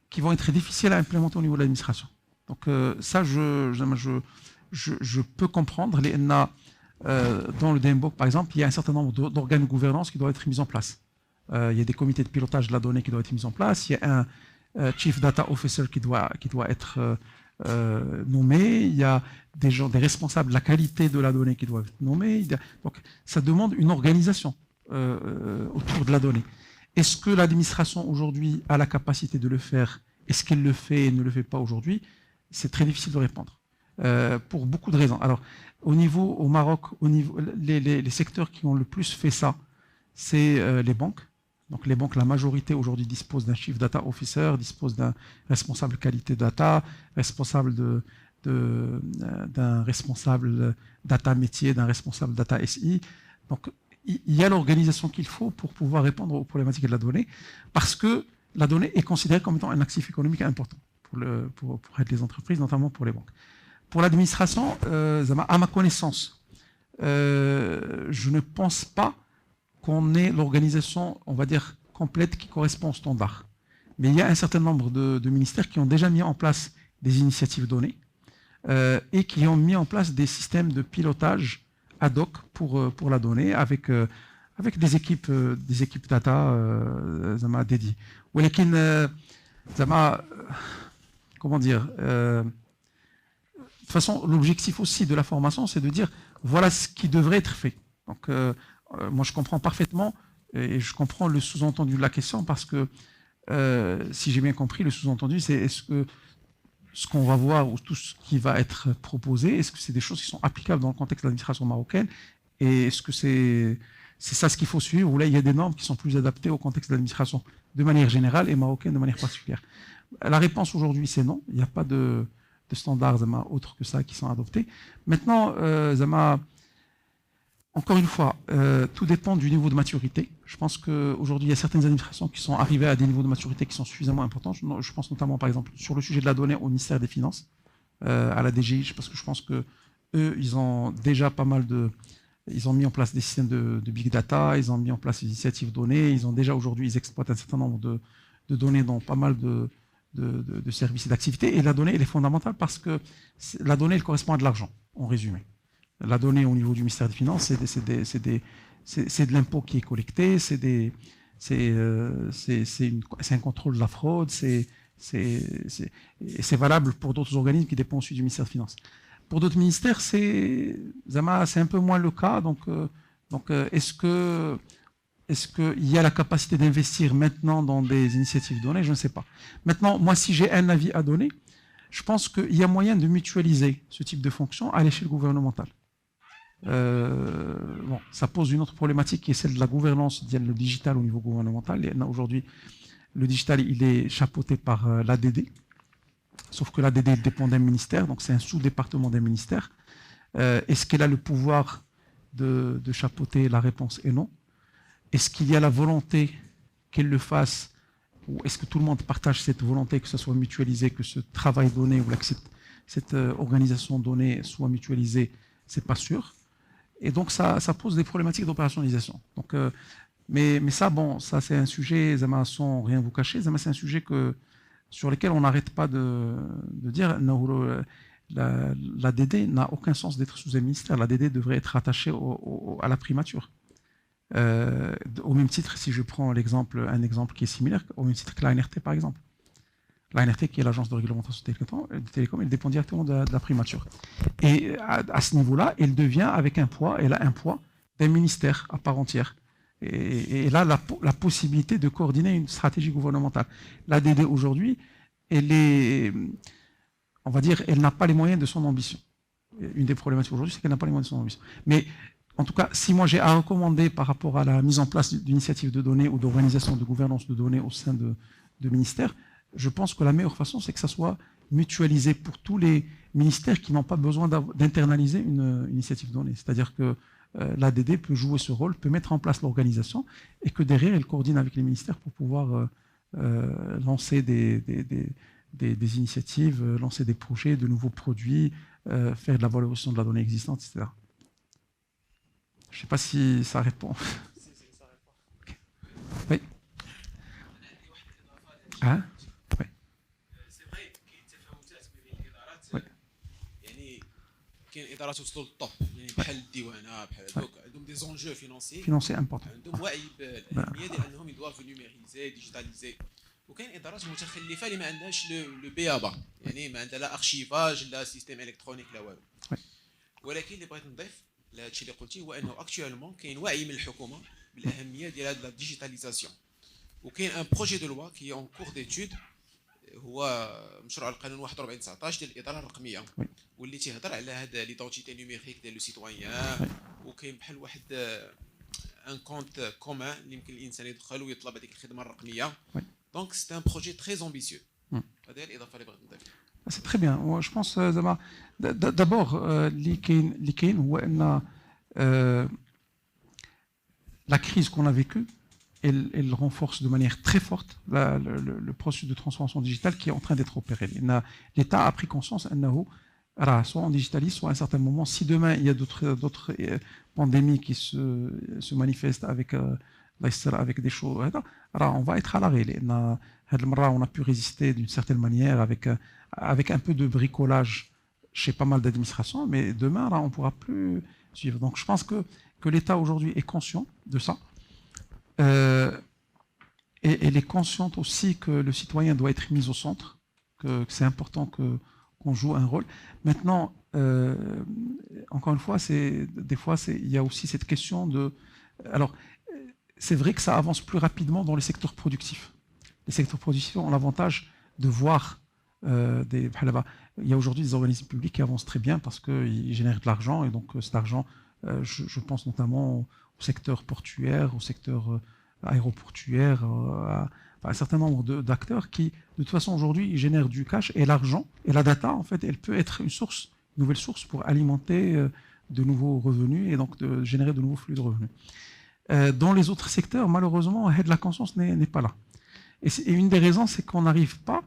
qui vont être difficiles à implémenter au niveau de l'administration. Donc ça, je peux comprendre. Dans le DMBOK, par exemple, il y a un certain nombre d'organes de gouvernance qui doivent être mis en place. Il y a des comités de pilotage de la donnée qui doivent être mis en place. Il y a un Chief Data Officer qui doit être nommé. Il y a des responsables de la qualité de la donnée qui doivent être nommés. Donc, ça demande une organisation autour de la donnée. Est-ce que l'administration aujourd'hui a la capacité de le faire? Est-ce qu'elle le fait et ne le fait pas aujourd'hui? C'est très difficile de répondre. Pour beaucoup de raisons. Alors, au Maroc, les secteurs qui ont le plus fait ça, c'est les banques. Donc les banques, la majorité aujourd'hui disposent d'un Chief Data Officer, disposent d'un responsable qualité data, d'un responsable data métier, d'un responsable data SI. Donc il y a l'organisation qu'il faut pour pouvoir répondre aux problématiques de la donnée, parce que la donnée est considérée comme étant un actif économique important pour les entreprises, notamment pour les banques. Pour l'administration, à ma connaissance, je ne pense pas qu'on ait l'organisation, on va dire, complète qui correspond au standard. Mais il y a un certain nombre de ministères qui ont déjà mis en place des initiatives données et qui ont mis en place des systèmes de pilotage ad hoc pour la donnée avec des équipes data dédiées. Comment dire, de toute façon, l'objectif aussi de la formation, c'est de dire voilà ce qui devrait être fait. Donc, moi, je comprends parfaitement et je comprends le sous-entendu de la question, parce que si j'ai bien compris, le sous-entendu, c'est est-ce que ce qu'on va voir ou tout ce qui va être proposé, est-ce que c'est des choses qui sont applicables dans le contexte de l'administration marocaine, et est-ce que c'est ça ce qu'il faut suivre, ou là il y a des normes qui sont plus adaptées au contexte de l'administration de manière générale et marocaine de manière particulière? La réponse aujourd'hui, c'est non. Il n'y a pas de standards autres que ça qui sont adoptés. Maintenant, encore une fois, tout dépend du niveau de maturité. Je pense qu'aujourd'hui, il y a certaines administrations qui sont arrivées à des niveaux de maturité qui sont suffisamment importants. Je pense notamment, par exemple, sur le sujet de la donnée au ministère des Finances, à la DGI, parce que je pense que eux, ils ont déjà pas mal ils ont mis en place des systèmes de big data, ils ont mis en place des initiatives données, aujourd'hui, ils exploitent un certain nombre de données dans pas mal de services et d'activités. Et la donnée, elle est fondamentale parce que la donnée, elle correspond à de l'argent, en résumé. La donnée au niveau du ministère des Finances, c'est de l'impôt qui est collecté, c'est un contrôle de la fraude, c'est valable pour d'autres organismes qui dépendent aussi du ministère des Finances. Pour d'autres ministères, c'est un peu moins le cas. Donc est-ce qu'il y a la capacité d'investir maintenant dans des initiatives données? Je ne sais pas. Maintenant, moi, si j'ai un avis à donner, je pense qu'il y a moyen de mutualiser ce type de fonction à l'échelle gouvernementale. Ça pose une autre problématique qui est celle de la gouvernance le digital au niveau gouvernemental. Aujourd'hui, le digital, il est chapeauté par l'ADD, sauf que l'ADD dépend d'un ministère, donc c'est un sous-département d'un ministère. Est-ce qu'elle a le pouvoir de chapeauter? La réponse est non. Est-ce qu'il y a la volonté qu'elle le fasse, ou est-ce que tout le monde partage cette volonté, que ce soit mutualisé, que ce travail donné ou cette organisation donnée soit mutualisée? C'est pas sûr. Et donc ça pose des problématiques d'opérationnalisation. Donc, mais ça, ça c'est un sujet, sans rien vous cacher, c'est un sujet sur lequel on n'arrête pas de dire l'ADD n'a aucun sens d'être sous un ministère. L'ADD devrait être attaché à la primature. Au même titre, si je prends un exemple qui est similaire, au même titre que l'ANRT par exemple. L'ANRT, qui est l'agence de réglementation des télécoms, elle dépend directement de la primature. Et à ce niveau-là, elle a un poids d'un ministère à part entière. Et elle a la possibilité de coordonner une stratégie gouvernementale. L'ADD aujourd'hui, elle n'a pas les moyens de son ambition. Une des problématiques aujourd'hui, c'est qu'elle n'a pas les moyens de son ambition. Mais en tout cas, si moi j'ai à recommander par rapport à la mise en place d'initiatives de données ou d'organisation de gouvernance de données au sein de ministères, je pense que la meilleure façon, c'est que ça soit mutualisé pour tous les ministères qui n'ont pas besoin d'internaliser une initiative donnée. C'est-à-dire que l'ADD peut jouer ce rôle, peut mettre en place l'organisation, et que derrière, elle coordonne avec les ministères pour pouvoir lancer des initiatives, lancer des projets, de nouveaux produits, faire de la valorisation de la donnée existante, etc. Je ne sais pas si ça répond. Si, ça répond. Okay. Oui. Hein? ادارات وصلوا للطوب يعني بحال الديوانه بحال هذوك عندهم دي زونجو فينونسي Financier important. عندهم وعي بالاهميه ديال انهم يدوافو نيميريزي ديجيتاليزي وكاين ادارات متخلفه اللي ما عندهاش لو بيابا يعني ما عندها لا ارشيفاج لا سيستيم الكترونيك لا والو ولكن اللي بغيت نضيف لهذا الشيء اللي قلتي هو انه اكطوالمون كاين وعي من الحكومه بالاهميه ديال هذه الديجيتاليزاسيون وكاين ان بروجي دو لوا كي اون كور ديتود هو مشروع القانون 41 19 ديال الاداره الرقميه واللي تيهضر على هذا ليدونتيتي نيميريك ديال لو سيتويان وكاين بحال واحد ان كونت كومان اللي يمكن الانسان يدخل ويطلب هذيك الخدمه الرقميه دونك سي ان بروجي تري امبيسيو هذه هي الاضافه اللي بغيت نضيفها. C'est très bien. Moi, je pense d'abord اللي كاين هو ان la crise qu'on a vécue elle renforce de manière très forte le processus de transformation digitale qui est en train d'être opéré. L'État a pris conscience soit on digitalise, soit à un certain moment, si demain il y a d'autres pandémies qui se manifestent avec des choses, on va être à l'arrêt. On a pu résister d'une certaine manière avec un peu de bricolage chez pas mal d'administrations, mais demain, on ne pourra plus suivre. Donc je pense que l'État aujourd'hui est conscient de ça. Et elle est consciente aussi que le citoyen doit être mis au centre, que c'est important qu'on joue un rôle. Maintenant, encore une fois, des fois, il y a aussi cette question de... Alors, c'est vrai que ça avance plus rapidement dans les secteurs productifs. Les secteurs productifs ont l'avantage de voir il y a aujourd'hui des organismes publics qui avancent très bien parce qu'ils génèrent de l'argent et donc cet argent, je pense notamment au secteur portuaire, au secteur aéroportuaire, à un certain nombre d'acteurs qui, de toute façon, aujourd'hui, ils génèrent du cash et l'argent et la data, en fait, elle peut être une nouvelle source pour alimenter de nouveaux revenus et donc de générer de nouveaux flux de revenus. Dans les autres secteurs, malheureusement, la conscience n'est pas là. Et une des raisons, c'est qu'on n'arrive pas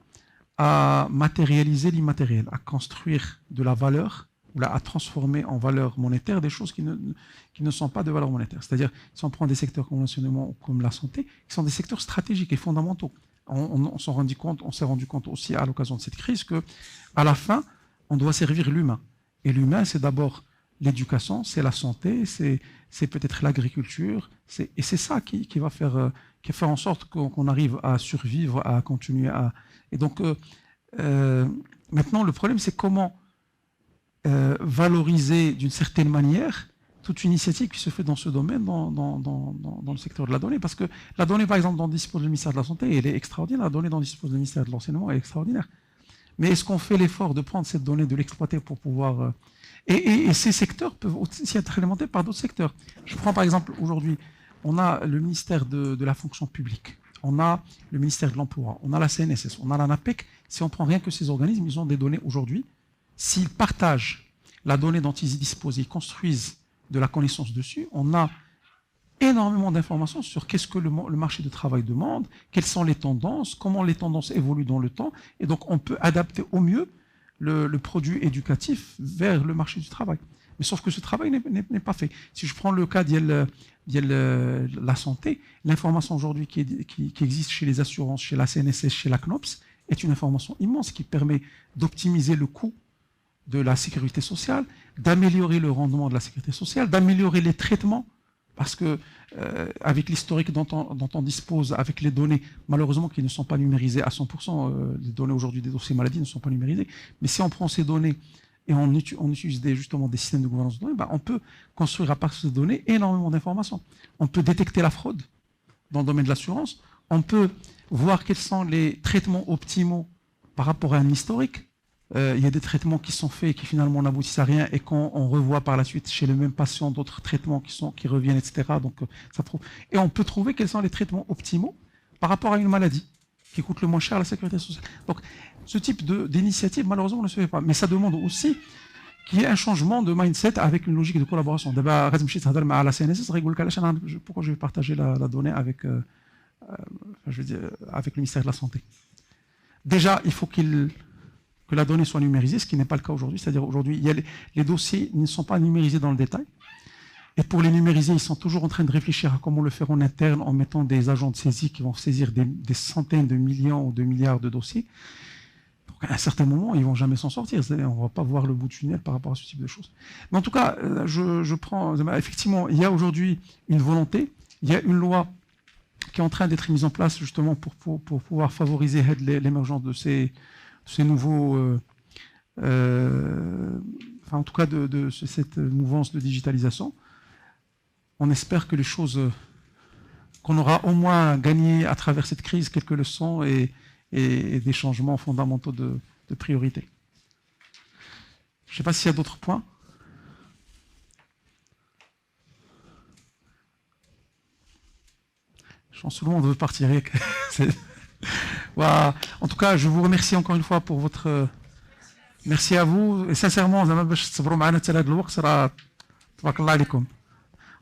à matérialiser l'immatériel, à construire de la valeur, ou là, à transformer en valeur monétaire des choses qui ne sont pas de valeur monétaire. C'est-à-dire, si on prend des secteurs conventionnellement comme la santé, qui sont des secteurs stratégiques et fondamentaux. On s'est rendu compte aussi à l'occasion de cette crise que, à la fin, on doit servir l'humain. Et l'humain, c'est d'abord l'éducation, c'est la santé, c'est peut-être l'agriculture, et c'est ça qui va faire en sorte qu'on arrive à survivre, à continuer à... Et donc, maintenant, le problème, c'est comment valoriser d'une certaine manière toute initiative qui se fait dans ce domaine, dans le secteur de la donnée. Parce que la donnée, par exemple, dont dispose le ministère de la Santé, elle est extraordinaire. La donnée dont dispose le ministère de l'Enseignement est extraordinaire. Mais est-ce qu'on fait l'effort de prendre cette donnée, de l'exploiter pour pouvoir... Et ces secteurs peuvent aussi être alimentés par d'autres secteurs. Je prends par exemple, aujourd'hui, on a le ministère de la fonction publique, on a le ministère de l'Emploi, on a la CNSS, on a la NAPEC. Si on prend rien que ces organismes, ils ont des données aujourd'hui. S'ils partagent la donnée dont ils y disposent, ils construisent de la connaissance dessus, on a énormément d'informations sur qu'est-ce que le marché de travail demande, quelles sont les tendances, comment les tendances évoluent dans le temps, et donc on peut adapter au mieux le produit éducatif vers le marché du travail. Mais sauf que ce travail n'est pas fait. Si je prends le cas de la santé, l'information aujourd'hui qui existe chez les assurances, chez la CNSS, chez la CNOPS, est une information immense qui permet d'optimiser le coût de la sécurité sociale, d'améliorer le rendement de la sécurité sociale, d'améliorer les traitements, parce que avec l'historique dont on dispose, avec les données, malheureusement qui ne sont pas numérisées à 100%, les données aujourd'hui des dossiers maladies ne sont pas numérisées, mais si on prend ces données et on utilise justement des systèmes de gouvernance de données, on peut construire à partir de ces données énormément d'informations. On peut détecter la fraude dans le domaine de l'assurance, on peut voir quels sont les traitements optimaux par rapport à un historique. Il y a des traitements qui sont faits et qui finalement n'aboutissent à rien et qu'on revoit par la suite chez les mêmes patients d'autres traitements qui reviennent, etc. Donc, ça prouve. Et on peut trouver quels sont les traitements optimaux par rapport à une maladie qui coûte le moins cher à la sécurité sociale. Donc, ce type d'initiative, malheureusement, ne se fait pas. Mais ça demande aussi qu'il y ait un changement de mindset avec une logique de collaboration. D'abord, à la CNSS, pourquoi je vais partager la donnée avec le ministère de la Santé. Déjà, il faut que la donnée soit numérisée, ce qui n'est pas le cas aujourd'hui. C'est-à-dire aujourd'hui, les dossiers ne sont pas numérisés dans le détail. Et pour les numériser, ils sont toujours en train de réfléchir à comment le faire en interne en mettant des agents de saisie qui vont saisir des centaines de millions ou de milliards de dossiers. Donc, Donc, à un certain moment, ils vont jamais s'en sortir. C'est-à-dire, on va pas voir le bout du tunnel par rapport à ce type de choses. Mais en tout cas, je prends... Effectivement, il y a aujourd'hui une volonté, il y a une loi qui est en train d'être mise en place justement pour pouvoir favoriser l'émergence de ces nouveaux... enfin, en tout cas, de cette mouvance de digitalisation. On espère que les choses... qu'on aura au moins gagné à travers cette crise quelques leçons et des changements fondamentaux de priorité. Je ne sais pas s'il y a d'autres points. Je pense que tout le monde veut partir. Voilà. En tout cas, je vous remercie encore une fois pour votre... Merci à vous. Et sincèrement, en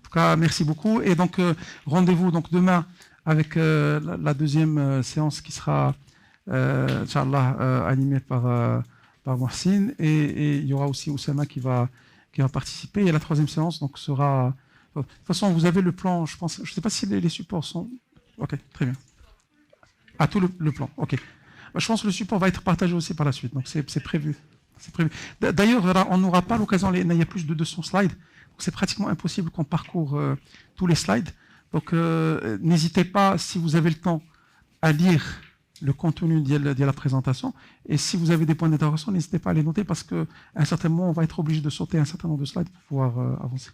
tout cas, merci beaucoup. Et donc, rendez-vous donc demain avec la deuxième séance qui sera, Inch'Allah, animée par Mohsin. Et il y aura aussi Oussama qui va participer. Et la troisième séance donc, sera... De toute façon, vous avez le plan, je pense. Je ne sais pas si les supports sont... Ok, très bien. Ah, tout le plan, ok. Je pense que le support va être partagé aussi par la suite. Donc, c'est prévu. D'ailleurs, on n'aura pas l'occasion, il y a plus de 200 slides. C'est pratiquement impossible qu'on parcourt tous les slides. Donc, n'hésitez pas, si vous avez le temps, à lire le contenu de la présentation. Et si vous avez des points d'interrogation, n'hésitez pas à les noter parce qu'à un certain moment, on va être obligé de sauter un certain nombre de slides pour pouvoir avancer.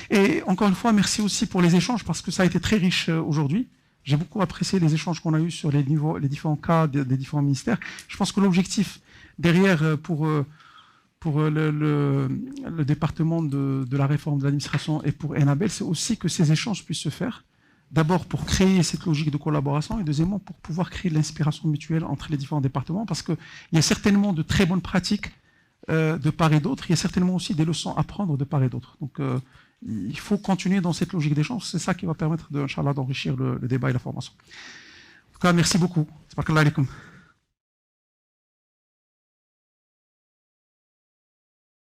Et encore une fois, merci aussi pour les échanges parce que ça a été très riche aujourd'hui. J'ai beaucoup apprécié les échanges qu'on a eus sur les différents cas des différents ministères. Je pense que l'objectif derrière pour le département de la réforme de l'administration et pour Enabel, c'est aussi que ces échanges puissent se faire. D'abord pour créer cette logique de collaboration et deuxièmement pour pouvoir créer de l'inspiration mutuelle entre les différents départements parce qu'il y a certainement de très bonnes pratiques de part et d'autre. Il y a certainement aussi des leçons à prendre de part et d'autre. Donc il faut continuer dans cette logique d'échange. C'est ça qui va permettre, Inch'Allah, d'enrichir le débat et la formation. En tout cas, merci beaucoup. Tabarakallah alaikum.